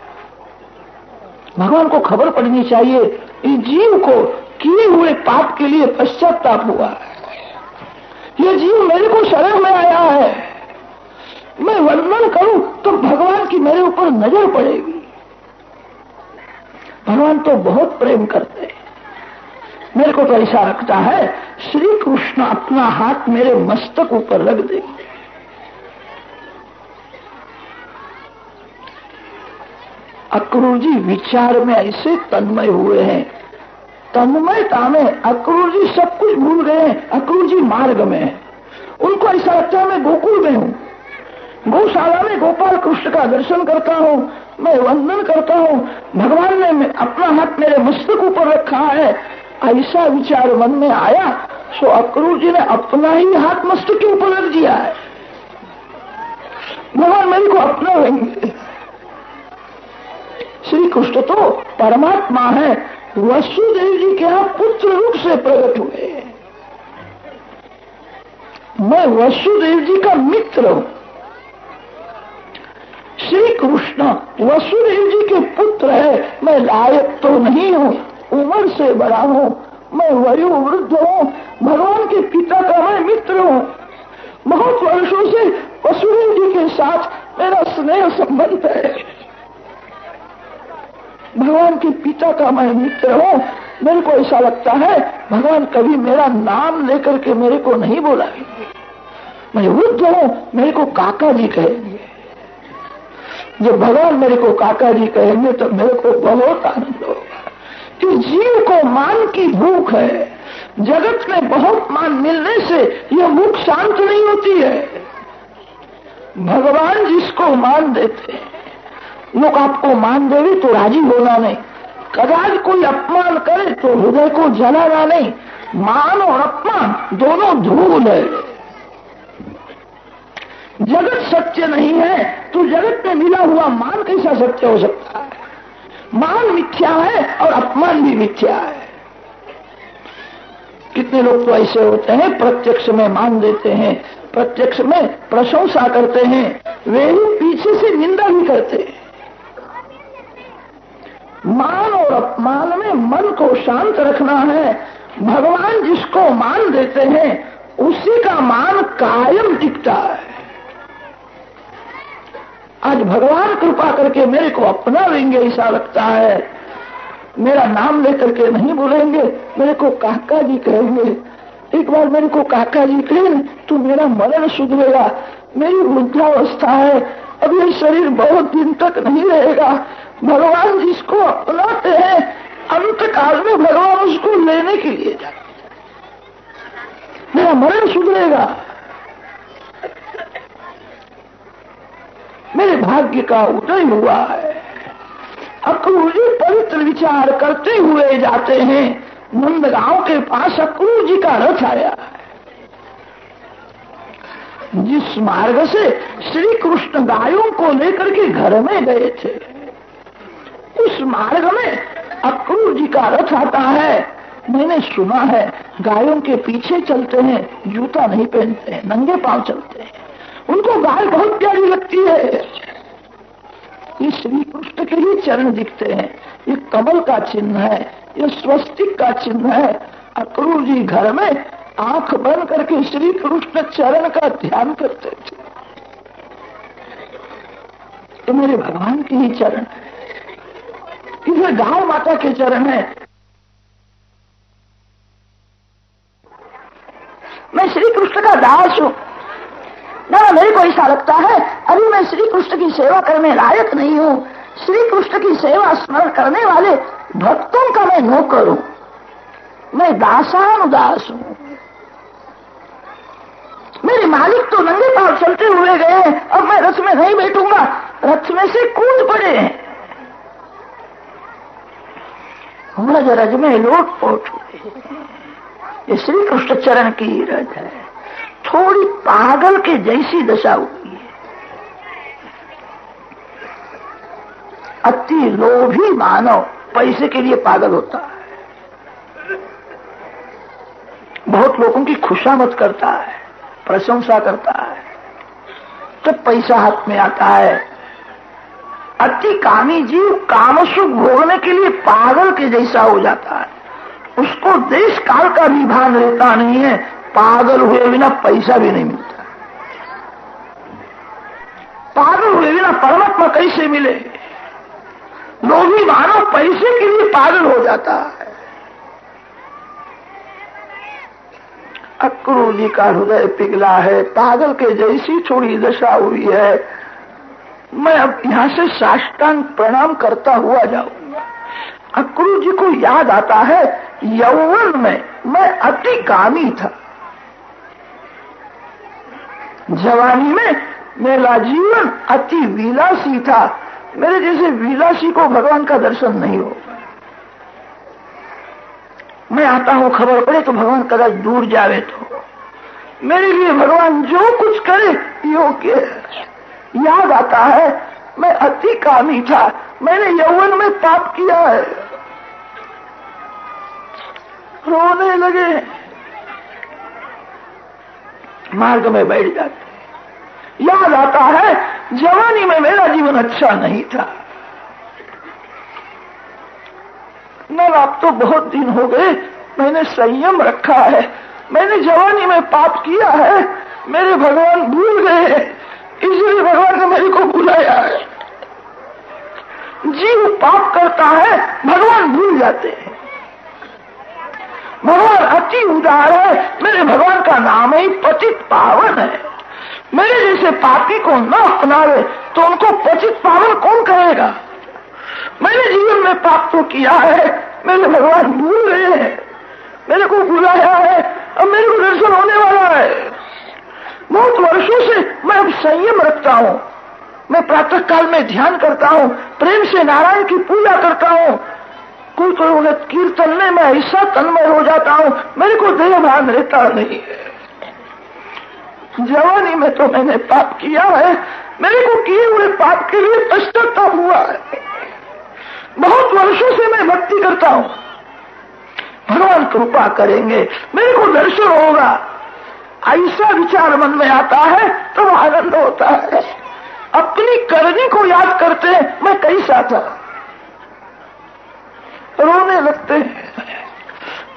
भगवान को खबर पड़नी चाहिए इस जीव को किए हुए पाप के लिए पश्चाताप हुआ है, ये जीव मेरे को शरण में आया है। मैं वंदन करूं तो भगवान की मेरे ऊपर नजर पड़ेगी। भगवान तो बहुत प्रेम करते हैं। मेरे को तो ऐसा लगता है श्री कृष्ण अपना हाथ मेरे मस्तक ऊपर रख देंगे। अक्रूर जी विचार में ऐसे तन्मय हुए हैं, तन्मयता में अक्रूर जी सब कुछ भूल गए हैं। अक्रूर जी मार्ग में है, उनको ऐसा लगता है मैं गोकुल में हूँ, गौशाला में गोपाल कृष्ण का दर्शन करता हूँ, मैं वंदन करता हूँ, भगवान ने अपना हाथ मेरे मस्तक ऊपर रखा है। ऐसा विचार मन में आया सो अक्रूर जी ने अपना ही हाथ मस्तक के ऊपर रख दिया है। भगवान मेरे को अपना लेंगे। श्री कृष्ण तो परमात्मा है, वसुदेव जी के यहाँ पुत्र रूप से प्रकट हुए। मैं वसुदेव जी का मित्र हूं। श्री कृष्ण वसुदेव जी के पुत्र है। मैं लायक तो नहीं हूं, उम्र से बड़ा हूं, मैं वयोवृद्ध हूं, भगवान के पिता का मैं मित्र हूं। बहुत वर्षों से वसुदेव जी के साथ मेरा स्नेह संबंध है। भगवान के पिता का मैं मित्र हूं। मेरे को ऐसा लगता है भगवान कभी मेरा नाम लेकर के मेरे को नहीं बुलाएंगे। मैं वृद्ध हूं, मेरे को काका जी कहेंगे। जब भगवान मेरे को काका जी कहेंगे तो मेरे को बहुत आनंद होगा कि जीव को मान की भूख है। जगत में बहुत मान मिलने से यह भूख शांत नहीं होती है। भगवान जिसको मान देते हैं, लोग आपको मान देवे तो राजी होना नहीं, कदाच कोई अपमान करे तो हृदय को जलाना नहीं। मान और अपमान दोनों धूल है। जगत सत्य नहीं है तो जगत में मिला हुआ मान कैसा सत्य हो सकता है? मान मिथ्या है और अपमान भी मिथ्या है। कितने लोग तो ऐसे होते हैं प्रत्यक्ष में मान देते हैं, प्रत्यक्ष में प्रशंसा करते हैं, वे ही पीछे से निंदा भी करते हैं। मान और अपमान में मन को शांत रखना है। भगवान जिसको मान देते हैं उसी का मान कायम टिकता है। आज भगवान कृपा करके मेरे को अपना लेंगे ऐसा लगता है। मेरा नाम लेकर के नहीं बोलेंगे, मेरे को काका जी कहेंगे। एक बार मेरे को काका जी कहें तो मेरा मरण सुधरेगा। मेरी वृद्धावस्था है, अब ये शरीर बहुत दिन तक नहीं रहेगा। भगवान जिसको अपनाते हैं अंत काल में भगवान उसको लेने के लिए जाते, मेरा मरण सुधरेगा। मेरे भाग्य का उदय हुआ है। अक्रूर जी पवित्र विचार करते हुए जाते हैं। नंदगांव के पास अक्रूर जी का रथ आया है। जिस मार्ग से श्री कृष्ण गायों को लेकर के घर में गए थे, उस मार्ग में अक्रूर जी का रथ आता है। मैंने सुना है गायों के पीछे चलते हैं, जूता नहीं पहनते हैं, नंगे पांव चलते हैं, उनको गाय बहुत प्यारी लगती है। ये श्री कृष्ण के ही चरण दिखते हैं, ये कमल का चिन्ह है, ये स्वस्तिक का चिन्ह है। अक्रूर जी घर में आंख बंद करके श्री कृष्ण चरण का ध्यान करते थे। ये मेरे भगवान के ही चरण है, इसे गाय माता के चरण है। मैं श्री कृष्ण का दास हूं ना, मेरे को ऐसा लगता है अभी मैं श्री कृष्ण की सेवा करने लायक नहीं हूं। श्री कृष्ण की सेवा स्मरण करने वाले भक्तों का मैं नौकर हूं, मैं दासानुदास हूं। मेरे मालिक तो नंगे पांव चलते हुए गए, अब मैं रथ में नहीं बैठूंगा, रथ में से कूद पड़े हैं, रज रज में लोट पोट हुए। ये श्री कृष्ण चरण की रज है। थोड़ी पागल के जैसी दशा हुई है। अति लोभी मानव पैसे के लिए पागल होता है, बहुत लोगों की खुशामद करता है, प्रशंसा करता है, जब पैसा हाथ में आता है। अति कामी जीव काम सुख भोगने के लिए पागल के जैसा हो जाता है, उसको देश काल का भी भान रहता नहीं है, पागल हुए बिना पैसा भी नहीं मिलता। पागल हुए बिना परमात्मा कैसे मिले? लोभी मानव पैसे के लिए पागल हो जाता है। अक्रूर जी का हृदय पिघला है, पागल के जैसी थोड़ी दशा हुई है। मैं अब यहां से साष्टांग प्रणाम करता हुआ जाऊंगा। अक्रूर जी को याद आता है, यौवन में मैं अति कामी था, जवानी में मेरा जीवन अति विलासी था। मेरे जैसे विलासी को भगवान का दर्शन नहीं होगा। मैं आता हूं, खबर पड़े तो भगवान कदाच दूर जावे तो मेरे लिए भगवान जो कुछ करे योग्य है। याद आता है मैं अति कामी था, मैंने यौवन में पाप किया है। रोने लगे, मार्ग में बैठ जाते। याद आता है जवानी में मेरा जीवन अच्छा नहीं था। न अब तो बहुत दिन हो गए, मैंने संयम रखा है, मैंने जवानी में पाप किया है, मेरे भगवान भूल गए, इसलिए भगवान ने मेरे को बुलाया है। जीव पाप करता है, भगवान भूल जाते हैं। भगवान अति उदार है, मेरे भगवान का नाम ही पतित पावन है। मेरे जैसे पापी को न अपनावे तो उनको पतित पावन कौन कहेगा? मैंने जीवन में पाप तो किया है, मेरे भगवान भूल गए हैं, मेरे को बुलाया है, अब मेरे को दर्शन होने वाला है। बहुत वर्षों से मैं अब संयम रखता हूँ, मैं प्रातः काल में ध्यान करता हूँ, प्रेम से नारायण की पूजा करता हूँ। कोई वक्त कीर्तन में मैं ऐसा तन्मय हो जाता हूँ, मेरे को देह भान रहता नहीं है। जवानी में तो मैंने पाप किया है, मेरे को किए हुए पाप के लिए पश्चाताप हुआ है। बहुत वर्षों से मैं भक्ति करता हूँ, भगवान कृपा करेंगे, मेरे को दर्शन होगा, ऐसा विचार मन में आता है तो आनंद होता है। अपनी करनी को याद करते हैं, मैं कैसा था, रोने लगते हैं।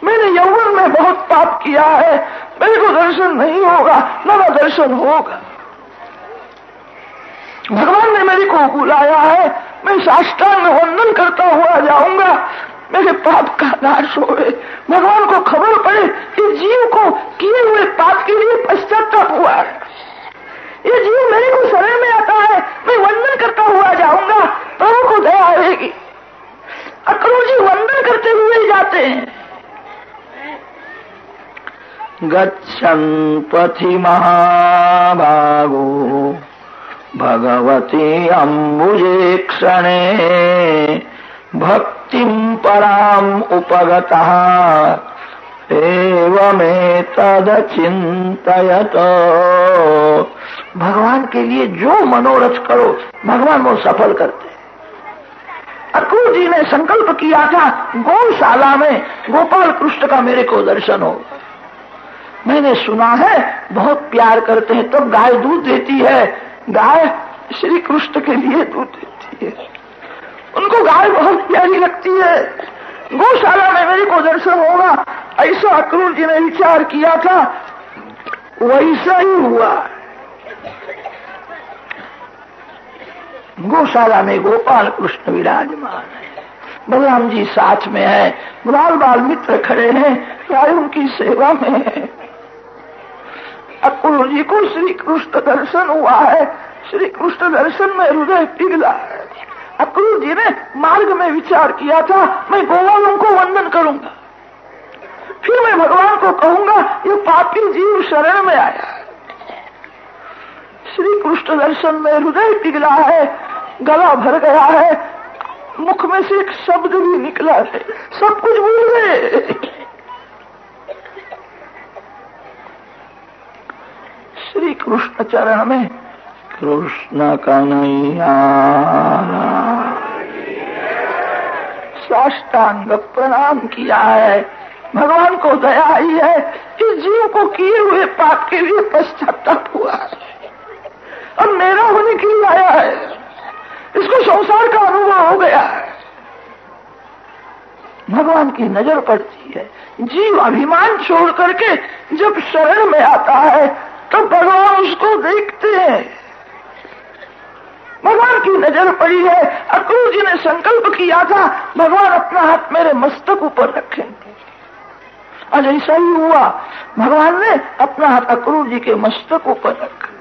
मैंने यौवन में बहुत पाप किया है, मेरे को दर्शन नहीं होगा, मेरा दर्शन होगा। भगवान ने मेरे को बुलाया है, मैं साष्टांग वंदन करता हुआ जाऊंगा, मेरे पाप का नाश होए। भगवान को खबर पड़े कि जीव को किए हुए पाप के लिए पश्चाताप हुआ है। ये जीव मेरे को शरण में आता है, मैं वंदन करता हुआ जाऊंगा, प्रभु को दया आएगी। अक्रूर जी वंदन करते हुए जाते हैं। गच्छन् पथि महाभागो भगवती अम्बुजे क्षणे भक्तिं पराम उपगतः एवमेतदचिन्तयत। भगवान के लिए जो मनोरथ करो भगवान वो सफल करते हैं। अक्रूर जी ने संकल्प किया था गौशाला में गोपाल कृष्ण का मेरे को दर्शन हो। मैंने सुना है बहुत प्यार करते हैं, तब गाय दूध देती है। गाय श्री कृष्ण के लिए दूध देती है, उनको गाय बहुत प्यारी लगती है। गौशाला में मेरे को दर्शन होगा, ऐसा अक्रूर जी ने विचार किया था, वैसा ही हुआ। गौशाला में गोपाल कृष्ण विराजमान है, बलराम जी साथ में है, बाल बाल मित्र खड़े हैं, राय उनकी सेवा में है। अक्रूर जी को श्री कृष्ण दर्शन हुआ है, श्री कृष्ण दर्शन में हृदय पिघला है। अक्रूर जी ने मार्ग में विचार किया था मैं गोवालों को वंदन करूंगा, फिर मैं भगवान को कहूंगा ये पापी जीव शरण में आया है। श्री कृष्ण दर्शन में हृदय पिघला है, गला भर गया है, मुख में से एक शब्द भी निकला है, सब कुछ भूल गए। श्री कृष्ण चरण में कृष्ण कन्हैया साष्टांग प्रणाम किया है। भगवान को दया आई है, इस जीव को किए हुए पाप के लिए पश्चाताप हुआ है, अब मेरा होने के लिए आया है, इसको संसार का अनुभव हो गया है। भगवान की नजर पड़ती है, जीव अभिमान छोड़ करके जब शरण में आता है तो भगवान उसको देखते हैं। भगवान की नजर पड़ी है। अक्रूर जी ने संकल्प किया था भगवान अपना हाथ मेरे मस्तक ऊपर रखेंगे, आज ऐसा ही हुआ। भगवान ने अपना हाथ अक्रूर जी के मस्तक ऊपर रखा।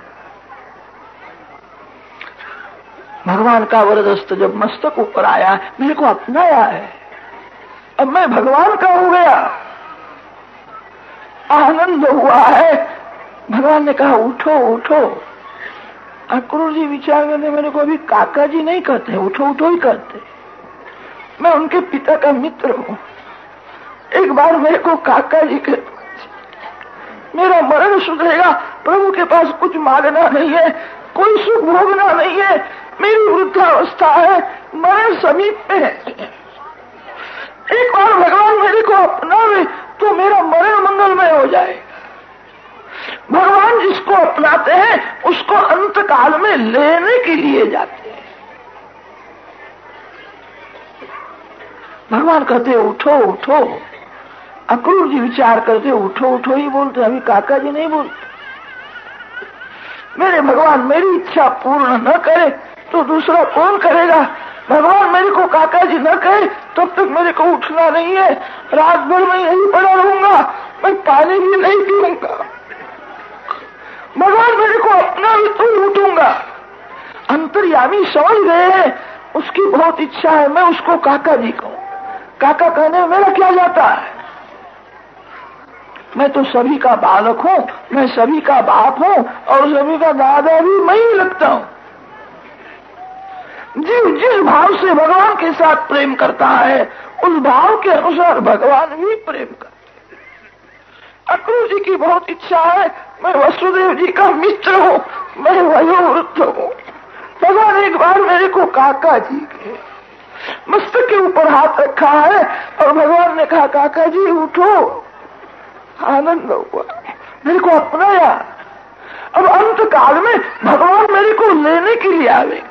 भगवान का वरदस्त जब मस्तक ऊपर आया, मेरे को अपनाया है, अब मैं भगवान का हो गया, आनंद हुआ है। भगवान ने कहा उठो उठो। अक्रूर जी विचार करने मेरे को अभी काका जी नहीं कहते, उठो उठो ही कहते, मैं उनके पिता का मित्र हूँ, एक बार मेरे को काका जी के, मेरा मरण सुधरेगा, प्रभु के पास कुछ मांगना नहीं है, कोई सुख भोगना नहीं है, मेरी वृद्धावस्था है, मरण समीप में है, एक बार भगवान मेरे को अपनावे तो मेरा मरण मंगलमय हो जाएगा। भगवान जिसको अपनाते हैं उसको अंत काल में लेने के लिए जाते हैं। भगवान कहते उठो उठो। अक्रूर जी विचार करते उठो उठो ही बोलते, अभी काका जी नहीं बोलते। मेरे भगवान मेरी इच्छा पूर्ण न करे तो दूसरा कौन करेगा। भगवान मेरे को काका जी न कहे तब तक मेरे को उठना नहीं है, रात भर में यही पड़ा रहूंगा, मैं पानी भी नहीं पीऊंगा। भगवान मेरे को अपना भी तो उठूंगा। अंतर्यामी समझ गए हैं, उसकी बहुत इच्छा है मैं उसको काका जी कहूं। काका कहने में मेरा क्या जाता है, मैं तो सभी का बालक हूँ, मैं सभी का बाप हूँ और सभी का दादा भी मैं ही लगता हूँ। जीव जिस भाव से भगवान के साथ प्रेम करता है उस भाव के अनुसार भगवान भी प्रेम करते हैं। अक्रूर जी की बहुत इच्छा है मैं वसुदेव जी का मित्र हूँ, मैं वयोवृद्ध हूँ। भगवान एक बार मेरे को काका जी के मस्तक के ऊपर हाथ रखा है और भगवान ने कहा काका जी उठो। आनंद हुआ, मेरे को अपनाया। अब अंत काल में भगवान मेरे को लेने के लिए आवे।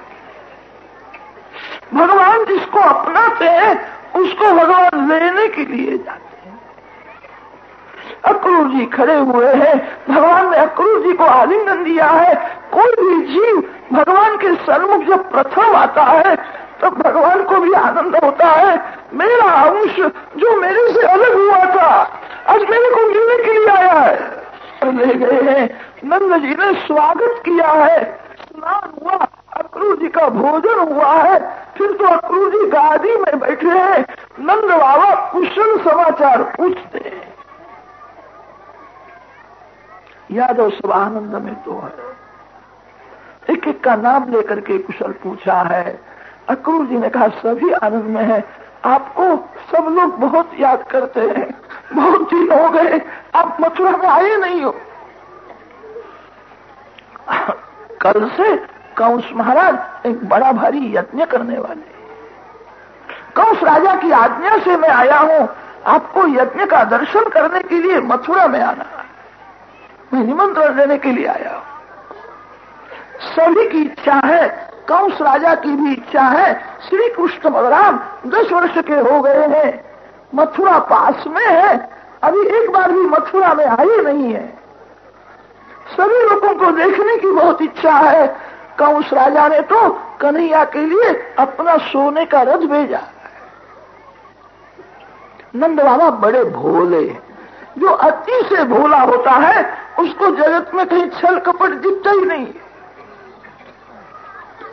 भगवान जिसको अपनाते हैं उसको भगवान लेने के लिए जाते हैं। अक्रूर जी खड़े हुए हैं, भगवान ने अक्रूर जी को आलिंगन दिया है। कोई भी जीव भगवान के सन्मुख जब प्रथम आता है तब भगवान को भी आनंद होता है। मेरा अंश जो मेरे से अलग हुआ था आज मेरे को मिलने के लिए आया है। ले गए हैं, नंद जी ने स्वागत किया है, स्नान हुआ, अक्रूर जी का भोजन हुआ है। फिर तो अक्रूर जी गादी में बैठे हैं, नंद बाबा कुशल समाचार पूछते हैं। यादव सब आनंद में तो है, एक एक का नाम लेकर के कुशल पूछा है। अक्रूर जी ने कहा सभी आनंद में है, आपको सब लोग बहुत याद करते हैं, बहुत दिन दिन हो गए आप मथुरा में आए नहीं हो। कल से कंस महाराज एक बड़ा भारी यज्ञ करने वाले, कंस राजा की आज्ञा से मैं आया हूं, आपको यज्ञ का दर्शन करने के लिए मथुरा में आना, मैं निमंत्रण देने के लिए आया हूं। सभी की इच्छा है, कंस राजा की भी इच्छा है। श्री कृष्ण बलराम 10 वर्ष के हो गए हैं, मथुरा पास में है, अभी एक बार भी मथुरा में आए नहीं है। सभी लोगों को देखने की बहुत इच्छा है। कंस राजा ने तो कन्हैया के लिए अपना सोने का रथ भेजा। नंद बाबा बड़े भोले, जो अति से भोला होता है उसको जगत में कहीं छल कपट दिखता ही नहीं।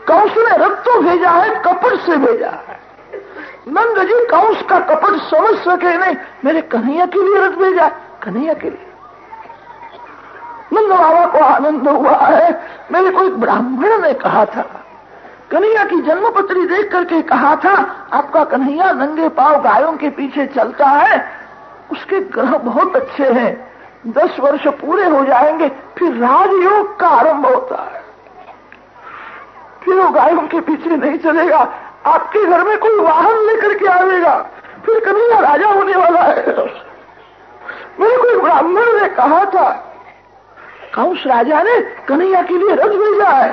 कंस ने रथ तो भेजा है, कपट से भेजा है। नंद जी कंस का कपट समझ सके नहीं, मेरे कन्हैया के लिए रथ भेजा, कन्हैया के लिए। नंद बाबा को आनंद हुआ है। मेरे को एक ब्राह्मण ने कहा था, कन्हैया की जन्मपत्री देख करके कहा था, आपका कन्हैया नंगे पांव गायों के पीछे चलता है, उसके ग्रह बहुत अच्छे हैं, 10 वर्ष पूरे हो जाएंगे फिर राजयोग का आरंभ होता है, फिर वो गायों के पीछे नहीं चलेगा, आपके घर में कोई वाहन लेकर के आएगा, फिर कन्हैया राजा होने वाला है। मेरे को एक ब्राह्मण ने कहा था, कंस राजा ने कन्हैया के लिए रथ भेजा है,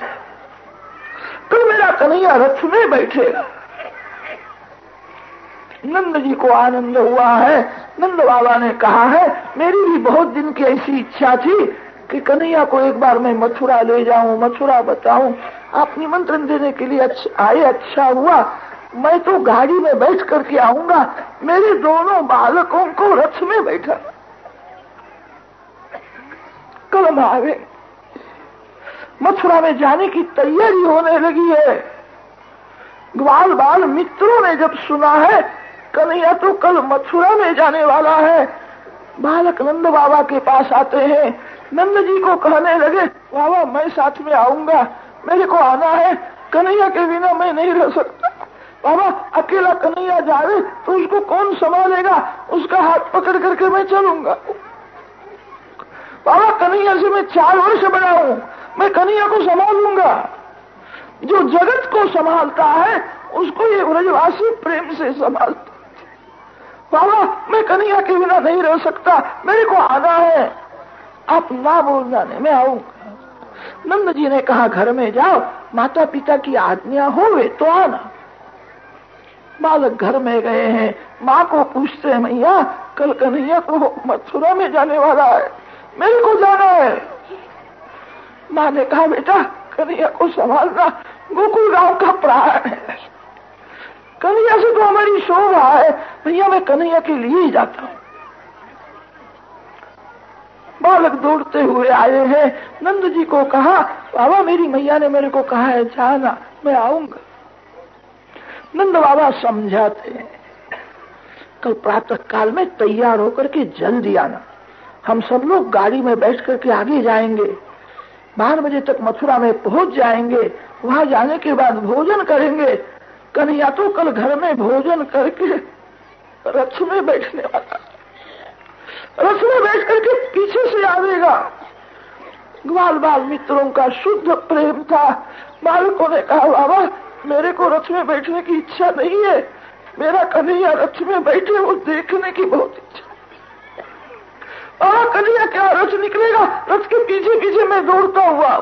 तो मेरा कन्हैया रथ में बैठेगा। नंद जी को आनंद हुआ है। नंद बाबा ने कहा है, मेरी भी बहुत दिन की ऐसी इच्छा थी कि कन्हैया को एक बार मैं मथुरा ले जाऊं, मथुरा बताऊं। आप निमंत्रण देने के लिए आए, अच्छा हुआ। मैं तो गाड़ी में बैठ करके आऊंगा, मेरे दोनों बालकों को रथ में बैठा। कल हम आवे, मथुरा में जाने की तैयारी होने लगी है। ग्वाल बाल मित्रों ने जब सुना है कन्हैया तो कल मथुरा में जाने वाला है, बालक नंद बाबा के पास आते हैं। नंद जी को कहने लगे, बाबा मैं साथ में आऊंगा, मेरे को आना है, कन्हैया के बिना मैं नहीं रह सकता। बाबा अकेला कन्हैया जावे तो उसको कौन संभालेगा, उसका हाथ पकड़ करके मैं चलूंगा। बाबा कन्हैया से मैं 4 वर्ष बड़ा हूं, मैं कन्हैया को संभालूंगा। जो जगत को संभालता है उसको ये ब्रजवासी प्रेम से संभालता। बाबा मैं कन्हैया के बिना नहीं रह सकता, मेरे को आना है, आप ना बोलना नहीं, मैं आऊंगा। नंद जी ने कहा, घर में जाओ, माता पिता की आज्ञा होवे तो आना। बालक घर में गए हैं, माँ को पूछते हैं, मैया कल कन्हैया को मथुरा में जाने वाला है, मेरे को जाना है। माँ ने कहा, बेटा कन्हैया को संभालना गोकुल गांव का प्राण है, कन्हैया से तो हमारी शोभा है, भैया मैं कन्हैया के लिए ही जाता हूँ। बालक दौड़ते हुए आए हैं। नंद जी को कहा, बाबा मेरी मैया ने मेरे को कहा है जाना, मैं आऊंगा। नंद बाबा समझाते हैं, कल प्रातः काल में तैयार होकर के जल्दी आना, हम सब लोग गाड़ी में बैठ करके आगे जाएंगे, 12 बजे तक मथुरा में पहुंच जाएंगे। वहां जाने के बाद भोजन करेंगे। कन्हैया तो कल घर में भोजन करके रथ में बैठने वाला, रथ में बैठ करके पीछे से आवेगा। ग्वाल बाल मित्रों का शुद्ध प्रेम था। बालकों ने कहा, बाबा मेरे को रथ में बैठने की इच्छा नहीं है, मेरा कन्हैया रथ में बैठे वो देखने की बहुत इच्छा। कन्हैया क्या रथ निकलेगा, रथ के पीछे पीछे मैं दौड़ता हुआ।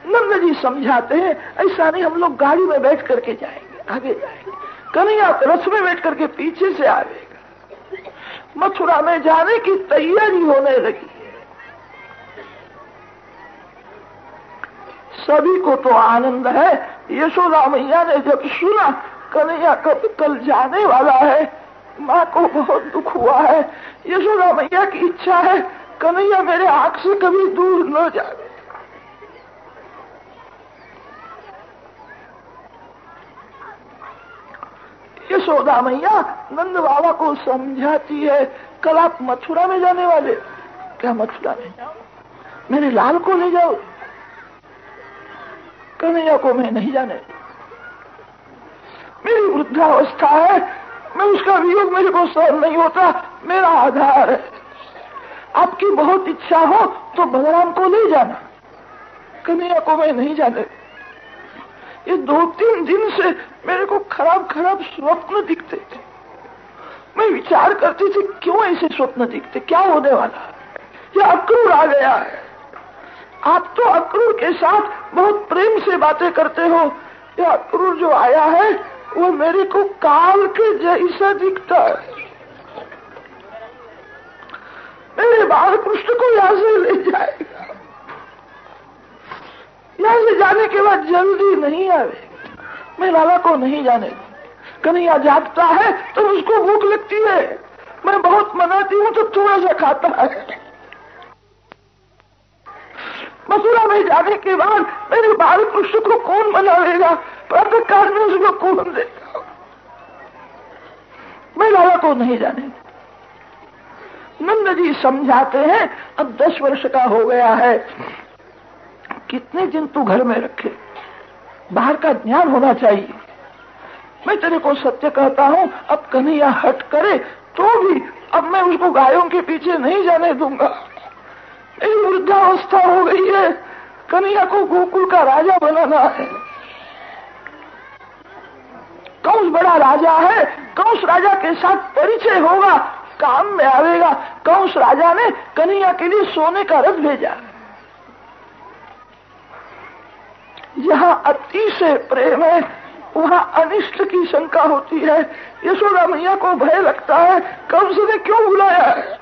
नंद जी समझाते हैं, ऐसा नहीं, हम लोग गाड़ी में बैठ करके जाएंगे, आगे जाएंगे, कन्हैया रथ में बैठ करके पीछे से आवेगा। मथुरा में जाने की तैयारी होने लगी है। सभी को तो आनंद है। यशोदा मैया ने जब सुना कन्हैया कल जाने वाला है, माँ को बहुत दुख हुआ है। यशोदा मैया की इच्छा है कन्हैया मेरे आंख से कभी दूर न जाए। यशोदा मैया नंद बाबा को समझाती है, कल आप मथुरा में जाने वाले, क्या मथुरा में जाओ, मेरे लाल को ले जाओ, कन्हैया को मैं नहीं जाने, मेरी वृद्धावस्था है, मैं उसका वियोग मेरे को सहन नहीं होता, मेरा आधार है। आपकी बहुत इच्छा हो तो बलराम को ले जाना, कन्हैया को मैं नहीं जाने। ये 2-3 दिन से मेरे को खराब खराब स्वप्न दिखते थे। मैं विचार करती थी क्यों ऐसे स्वप्न दिखते, क्या होने वाला है? ये अक्रूर आ गया है। आप तो अक्रूर के साथ बहुत प्रेम से बातें करते हो, ये अक्रूर जो आया है वो मेरे को काल के जैसा दिखता है। मेरे बाल कृष्ण को यहां से ले जाएगा, यहां से जाने के बाद जल्दी नहीं आएगा, मैं लाला को नहीं जाने। कन्हैया जागता है तो उसको भूख लगती है, मैं बहुत मनाती हूं तो थोड़ा सा खाता है। मथुरा में जाने के बाद मेरे बाल कृष्ण को कौन मनावेगा, प्रातः काल में उसको कौन देगा? मैं लाला को नहीं जाने। नंद जी समझाते हैं, अब 10 वर्ष का हो गया है, कितने दिन तू घर में रखे, बाहर का ज्ञान होना चाहिए। मैं तेरे को सत्य कहता हूं, अब कन्हैया हट करे तो भी अब मैं उसको गायों के पीछे नहीं जाने दूंगा। मेरी वृद्धावस्था हो गई है, कन्हैया को गोकुल का राजा बनाना है। कंस बड़ा राजा है, कंस राजा के साथ परिचय होगा, काम में आवेगा। कंस राजा ने कन्हैया के लिए सोने का रथ भेजा। जहां अति से प्रेम है वहां अनिष्ट की शंका होती है। यशोदा मैया को भय लगता है, कंस ने क्यों बुलाया है?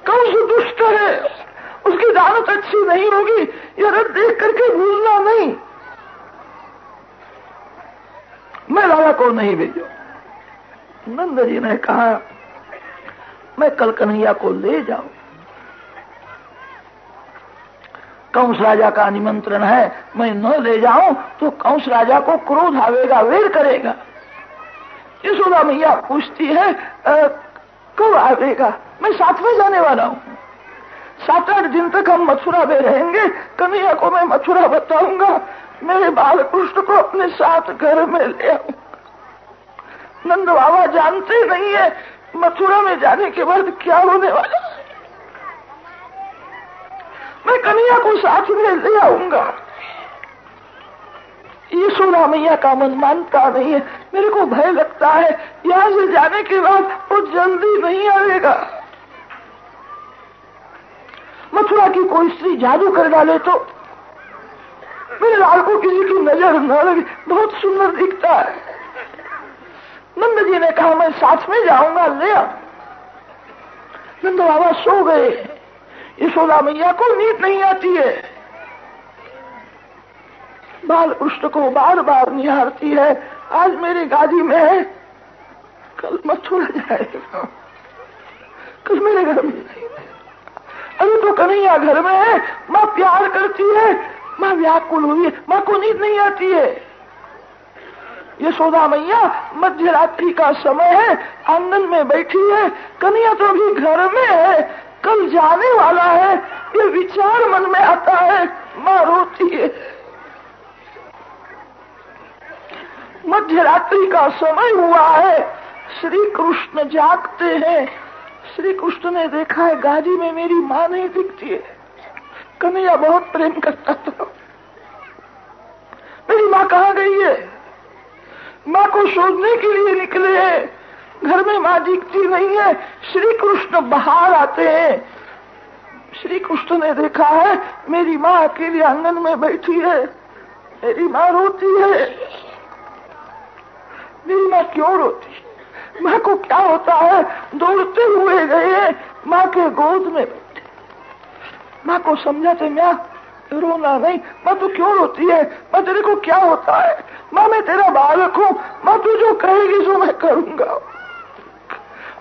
कंस दुष्ट है, उसकी दानत अच्छी नहीं होगी, यह रथ देख करके भूलना नहीं। मैं लाला को नहीं भेजो। नंद जी ने कहा मैं कल कन्हैया को ले जाऊं। कंस राजा का निमंत्रण है, मैं न ले जाऊं तो कंस राजा को क्रोध आवेगा, वेर करेगा। यशोदा मैया पूछती है कब आवेगा? मैं 7 में जाने वाला हूं, 7-8 दिन तक हम मथुरा में रहेंगे, कन्हैया को मैं मथुरा बताऊंगा, मेरे बाल कृष्ण को अपने साथ घर में ले आऊंगा। नंद बाबा जानते नहीं है मथुरा में जाने के बाद क्या होने वाला है। मैं कन्हैया को साथ में ले आऊंगा। यशोदा मैया का मन मानता नहीं है, मेरे को भय लगता है यहां से जाने के बाद वो जल्दी नहीं आएगा। मथुरा की कोई स्त्री जादू कर डाले तो मेरे लाल को किसी की नजर न लगे, बहुत सुंदर दिखता है। नंद जी ने कहा मैं साथ में जाऊंगा, ले आ। नंद बाबा सो गए। यशोदा मैया को नींद नहीं आती है, बाल कृष्ण को बार बार निहारती है। आज मेरी गादी में है, कल मथुरा जाएगा, कल मेरे घर में नहीं। अरे तो कन्हैया घर में है, माँ प्यार करती है, माँ व्याकुल हुई है, माँ को नींद नहीं आती है। यशोदा मैया मध्य रात्रि का समय है, आंगन में बैठी है, कन्हैया तो अभी घर में है, कल जाने वाला है, ये विचार मन में आता है, माँ रोती है। मध्य रात्रि का समय हुआ है, श्री कृष्ण जागते हैं। श्री कृष्ण ने देखा है गादी में मेरी माँ नहीं दिखती है। कन्हैया बहुत प्रेम करता था, मेरी माँ कहाँ गई है? माँ को शोधने के लिए निकले हैं, घर में माँ दिखती नहीं है। श्री कृष्ण बाहर आते हैं। श्री कृष्ण ने देखा है मेरी माँ अकेली आंगन में बैठी है, मेरी माँ रोती है। मेरी माँ क्यों रोती? माँ को क्या होता है? दौड़ते हुए गए, माँ के गोद में बैठे। माँ को समझाते, माँ रोना नहीं, माँ तू क्यों रोती है? माँ तेरे को क्या होता है? माँ मैं तेरा बालक हूँ, माँ तू जो कहेगी सो मैं करूंगा।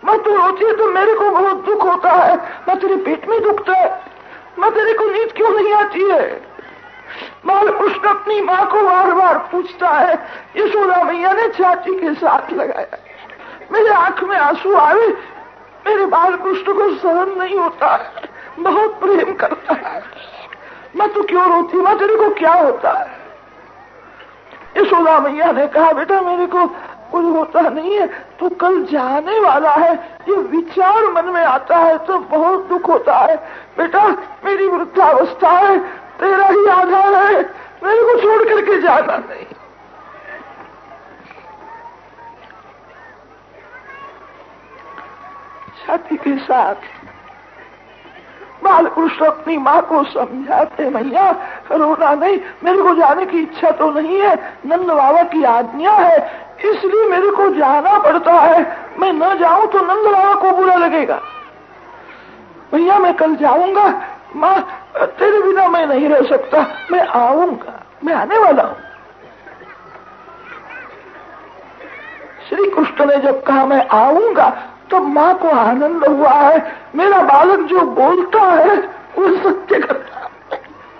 माँ तू रोती है तो मेरे को बहुत दुख होता है। माँ तेरे पेट में दुखता है, माँ तेरे को नींद क्यों नहीं आती है? बाल कृष्ण अपनी माँ को बार बार पूछता है। यशोदा मैया ने छाती के साथ लगाया, मेरे आंख में आंसू आए, मेरे बाल कृष्ण को सहन नहीं होता है, बहुत प्रेम करता है। माँ तू क्यों रोती? माँ तेरे को क्या होता है? यशोदा मैया ने कहा बेटा मेरे को कुछ होता नहीं है, तू कल जाने वाला है, ये विचार मन में आता है तो बहुत दुख होता है। बेटा मेरी वृद्धावस्था है, तेरा ही आधार है, मेरे को छोड़ करके जाना नहीं। छाती के साथ बालकृष्ण अपनी माँ को समझाते, मैया रोना नहीं, मेरे को जाने की इच्छा तो नहीं है, नंद बाबा की आज्ञा है इसलिए मेरे को जाना पड़ता है, मैं न जाऊं तो नंद बाबा को बुरा लगेगा। भैया मैं कल जाऊंगा, माँ तेरे बिना मैं नहीं रह सकता, मैं आऊंगा, मैं आने वाला हूं। श्री कृष्ण ने जब कहा मैं आऊंगा तो माँ को आनंद हुआ है, मेरा बालक जो बोलता है वो सत्य करता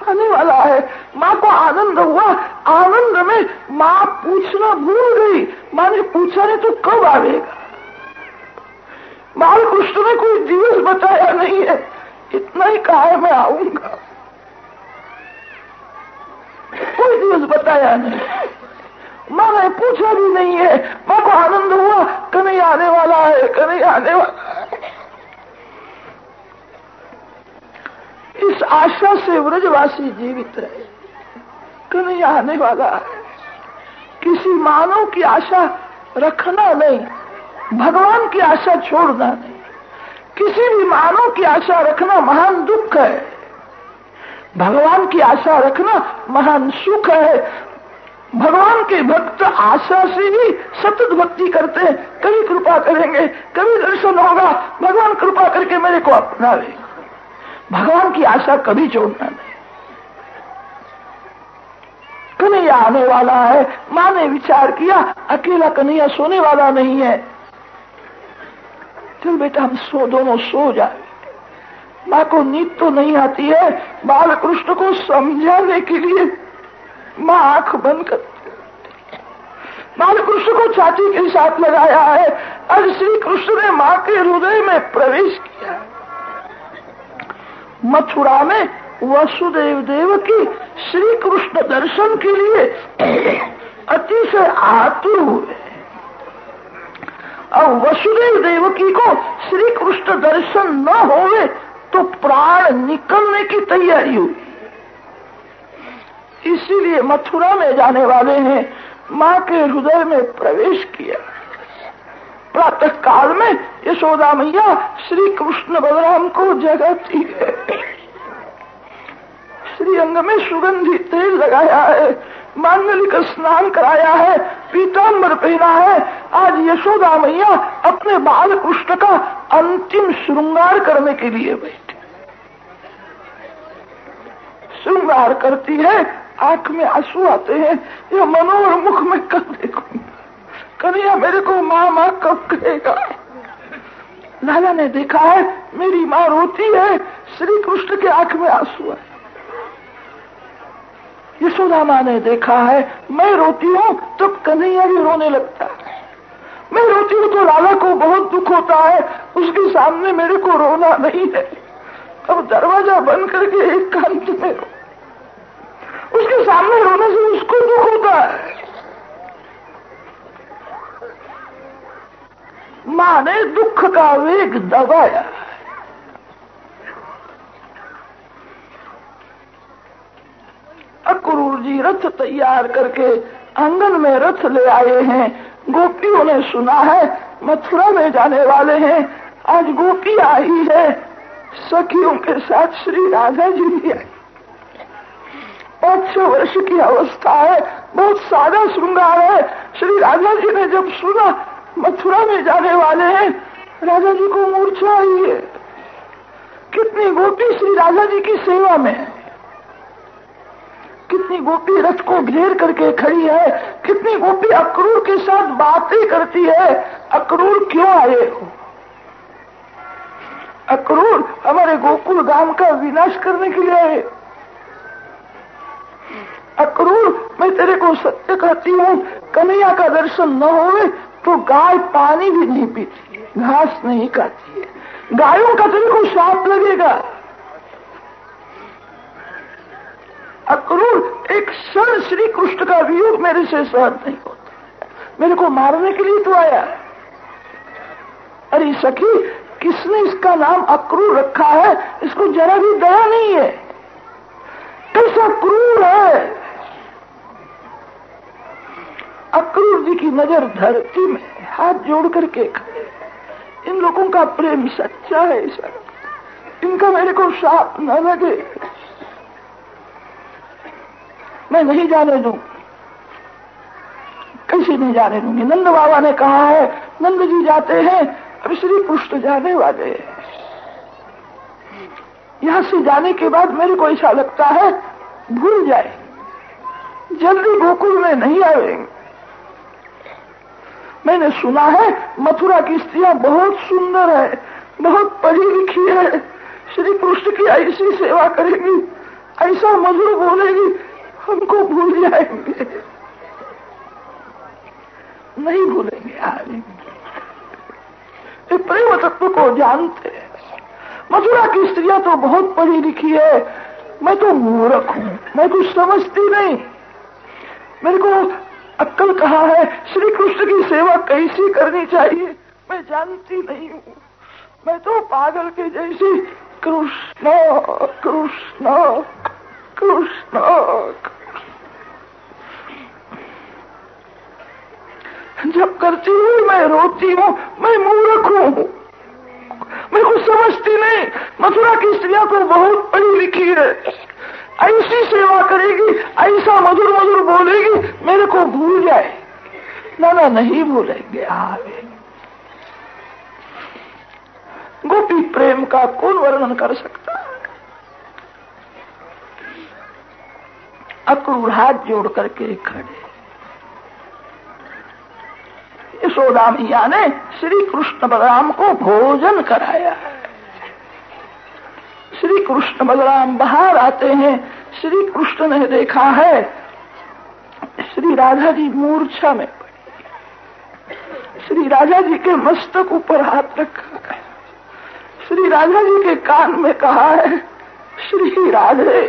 आने वाला है। माँ को आनंद हुआ, आनंद में माँ पूछना भूल गई, माँ ने पूछा नहीं तो कब आवेगा। बाल कृष्ण ने कोई दिवस बताया नहीं है, इतना ही कहा है मैं आऊंगा, कोई दिवस बताया नहीं, माँ ने पूछा भी नहीं है। माँ को आनंद हुआ कन्हैया आने वाला है, कन्हैया आने वाला है। इस आशा से व्रजवासी जीवित रहे, कन्हैया आने वाला है। किसी मानव की आशा रखना नहीं, भगवान की आशा छोड़ना नहीं। किसी भी मानव की आशा रखना महान दुख है, भगवान की आशा रखना महान सुख है। भगवान के भक्त आशा से ही सतत भक्ति करते हैं, कभी कृपा करेंगे, कभी दर्शन होगा, भगवान कृपा करके मेरे को अपना लेगा। भगवान की आशा कभी छोड़ना नहीं। कन्हैया आने वाला है, माँ ने विचार किया अकेला कन्हैया सोने वाला नहीं है, चल बेटा हम दोनों सो जाए। माँ को नींद तो नहीं आती है, बाल कृष्ण को समझाने के लिए माँ आंख बंद करती, बाल कृष्ण को छाती के साथ लगाया है। आज श्री कृष्ण ने माँ के हृदय में प्रवेश किया। मथुरा में वसुदेव देवकी श्री कृष्ण दर्शन के लिए अतिशय आतुर हुए और वसुदेव देवकी को श्री कृष्ण दर्शन न होवे तो प्राण निकलने की तैयारी हुई। इसीलिए मथुरा में जाने वाले हैं, माँ के हृदय में प्रवेश किया। प्रातः काल में यशोदा मैया श्री कृष्ण बलराम को जगाती है, श्री अंग में सुगंधी तेल लगाया है, मांगलिक स्नान कराया है, पीतांबर पहना है। आज यशोदा मैया अपने बाल कृष्ण का अंतिम श्रृंगार करने के लिए बैठी, श्रृंगार करती है, आंख में आंसू आते हैं, यह मनोहर मुख में कब देखूंगा, कन्हैया मेरे को माँ माँ कब कहेगा। लाला ने देखा है मेरी माँ रोती है, श्री कृष्ण के आंख में आंसू है। यशोदा माँ ने देखा है मैं रोती हूँ तब कन्हैया भी रोने लगता है, मैं रोती हूँ तो लाला को बहुत दुख होता है, उसके सामने मेरे को रोना नहीं है। अब दरवाजा बंद करके एकांत में रो, उसके सामने रोने से उसको दुख होता है। माँ ने दुख का वेग दबाया। अक्रूर जी रथ तैयार करके आंगन में रथ ले आए हैं। गोपियों ने सुना है मथुरा में जाने वाले हैं, आज गोपी आई है, सखियों के साथ श्री राधा जी भी आई। 5-6 वर्ष की अवस्था है, बहुत सादा श्रृंगार है। श्री राधा जी ने जब सुना मथुरा में जाने वाले हैं, राजा जी को मूर्छा आई है। कितनी गोपी श्री राधा जी की सेवा में है, कितनी गोपी रथ को घेर करके खड़ी है, कितनी गोपी अक्रूर के साथ बातें करती है। अक्रूर क्यों आए हो? अक्रूर हमारे गोकुल गांव का विनाश करने के लिए आए। अक्रूर मैं तेरे को सत्य कहती हूँ, कन्हैया का दर्शन न होवे तो गाय पानी भी नहीं पीती, घास नहीं खाती है, गायों का तेरे को शाप लगेगा। अक्रूर एक क्षण श्री कृष्ण का वियोग मेरे से सहन नहीं होता, मेरे को मारने के लिए तू आया? अरे सखी, किसने इसका नाम अक्रूर रखा है? इसको जरा भी दया नहीं है, कैसा क्रूर है। अक्रूर जी की नजर धरती में हाथ जोड़ करके खड़े। इन लोगों का प्रेम सच्चा है सर, इनका मेरे को शाप न लगे, मैं नहीं जाने दूं। कैसे नहीं जाने दूंगी? नंद बाबा ने कहा है, नंद जी जाते हैं, अब श्री कृष्ण जाने वाले हैं। यहां से जाने के बाद मेरे को ऐसा लगता है भूल जाए, जल्दी गोकुल में नहीं आएंगे। मैंने सुना है मथुरा की स्त्रियां बहुत सुंदर है, बहुत पढ़ी लिखी है, श्री कृष्ण की ऐसी सेवा करेगी, ऐसा मधुर बोलेगी, हमको भूल जाएंगे। नहीं भूलेंगे, आएंगे। ये प्रेम तत्व को जानते हैं। मथुरा की स्त्रियां तो बहुत पढ़ी लिखी है, मैं तो मूर्ख हूं, मैं कुछ समझती नहीं। मेरे को अक्कल कहाँ है, श्री कृष्ण की सेवा कैसी करनी चाहिए मैं जानती नहीं हूँ। मैं तो पागल के जैसी कृष्ण कृष्ण कृष्ण। जब करती हूँ मैं रोती हूँ, मैं मूर्ख हूँ, मैं कुछ समझती नहीं। मथुरा की स्त्रियां तो बहुत पढ़ी लिखी है, ऐसी सेवा करेगी, ऐसा मधुर मधुर बोलेगी, मेरे को भूल जाए। ना ना, नहीं भूलेंगे। आवे गोपी प्रेम का कौन वर्णन कर सकता है? अक्रूर हाथ जोड़ करके खड़े। यशोदा मैया ने श्री कृष्ण बलराम को भोजन कराया है। श्री कृष्ण बलराम बाहर आते हैं, श्री कृष्ण ने देखा है श्री राधा जी मूर्छा में पड़ी। श्री राधा जी के मस्तक ऊपर हाथ रखा है, श्री राधा जी के कान में कहा है, श्री राधे।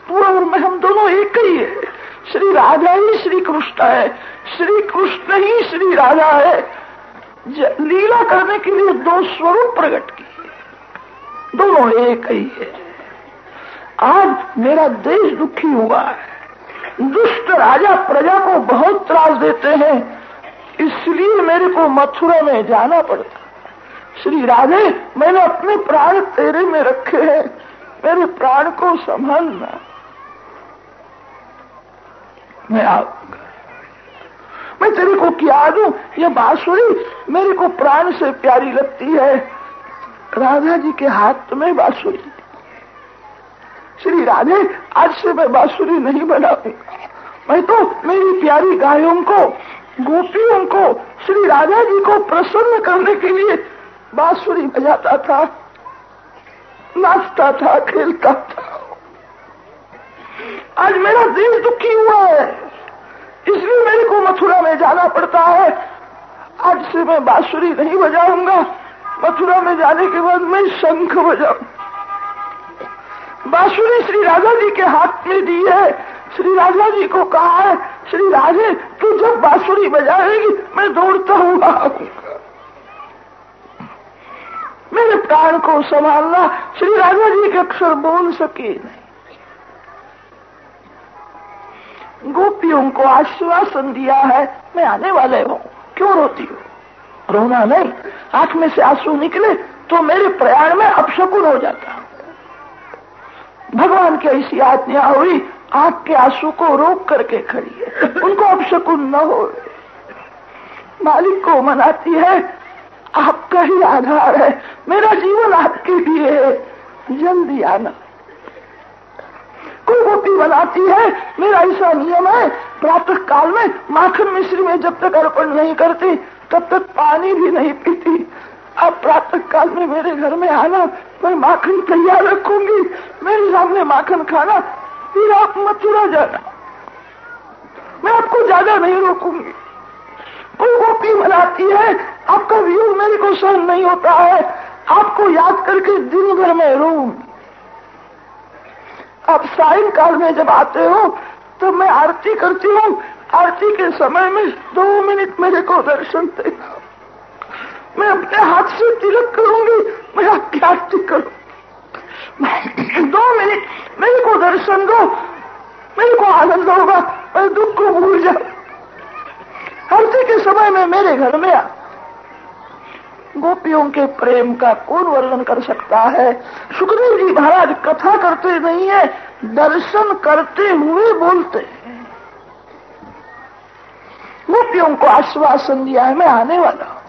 तू और मैं, हम दोनों एक ही है। श्री राधा ही श्री कृष्ण है, श्री कृष्ण ही श्री राधा है। लीला करने के लिए दो स्वरूप प्रकट किए, दोनों एक ही है। आज मेरा देश दुखी हुआ है, दुष्ट राजा प्रजा को बहुत त्रास देते हैं, इसलिए मेरे को मथुरा में जाना पड़ता। श्री राधे, मैंने अपने प्राण तेरे में रखे हैं, मेरे प्राण को संभालना। मैं आऊंगा, मैं तेरे को क्या दूं? ये बांसुरी मेरे को प्राण से प्यारी लगती है। राधा जी के हाथ में बांसुरी। श्री राधे, आज से मैं बांसुरी नहीं बजाऊंगा, मैं तो मेरी प्यारी गायों को, गोपियों को, श्री राधा जी को प्रसन्न करने के लिए बांसुरी बजाता था, नाचता था, खेलता था। आज मेरा दिल दुखी हुआ है, इसलिए मेरे को मथुरा में जाना पड़ता है। आज से मैं बांसुरी नहीं बजाऊंगा, मथुरा में जाने के बाद मैं शंख बजाऊं। बांसुरी श्री राधा जी के हाथ में दी है। श्री राधा जी को कहा है, श्री राधे तू जब बांसुरी बजाएगी मैं दौड़ता हुआ आऊंगा, मेरे प्राण को संभालना। श्री राधा जी के अक्षर बोल सके नहीं। गोपियों को आश्वासन दिया है, मैं आने वाले हूँ, क्यों रोती हो? रोना नहीं, आंख में से आंसू निकले तो मेरे प्रयाण में अपशकुन हो जाता। भगवान की ऐसी आज्ञा हुई, आंख के आंसू को रोक करके खड़ी है, उनको अपशकुन न हो। मालिक को मनाती है, आपका ही आधार है, मेरा जीवन आपके लिए है, जल्दी आना। कोई गोपी बनाती है, मेरा ऐसा नियम है, प्रातः काल में माखन मिश्री में जब तक अर्पण नहीं करती तब तक पानी भी नहीं पीती। अब प्रातः काल में मेरे घर में आना, मैं माखन तैयार रखूंगी, मेरे सामने माखन खाना, फिर आप मथुरा जाना, मैं आपको ज्यादा नहीं रोकूंगी। कोई गोपी बनाती है, आपका वियोग मेरे को सहन नहीं होता है, आपको याद करके दिन भर में रोऊंगी। अब सायंकाल में जब आते हो तो मैं आरती करती हूँ, आरती के समय में 2 मिनट मेरे को दर्शन देना, मैं अपने हाथ से तिलक करूंगी, मैं आपकी आरती करूं, 2 मिनट मेरे को दर्शन दो, मेरे को आनंद होगा, मैं दुख को भूल जाऊं। आरती के समय में मेरे घर में आ। गोपियों के प्रेम का कौन वर्णन कर सकता है? सुखदेव जी महाराज कथा करते नहीं है, दर्शन करते हुए बोलते हैं। गोपियों को आश्वासन दिया है मैं आने वाला हूं।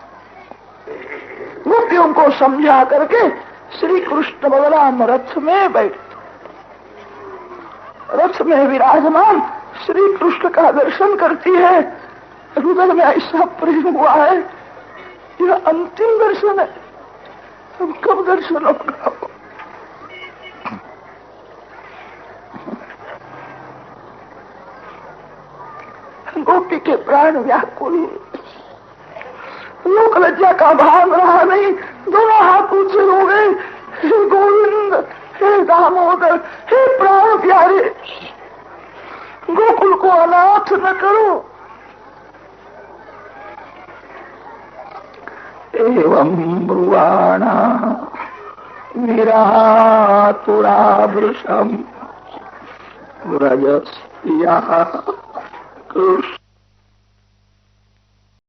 गोपियों को समझा करके श्री कृष्ण बलराम रथ में बैठे, रथ में विराजमान श्री कृष्ण का दर्शन करती है। हृदय में ऐसा प्रेम हुआ है, यह अंतिम दर्शन है, अब कब दर्शन होगा? गोपी के प्राण व्याकुल, लोक लज्जा का भान रहा नहीं, दोनों हाथ ऊंचे हो गए। हे गोविंद, हे दामोदर, हे प्राण प्यारे, गोकुल को अनाथ न करो। एवं ब्रुवाणा विरातुराभृशम् व्रजस्या कृष्ण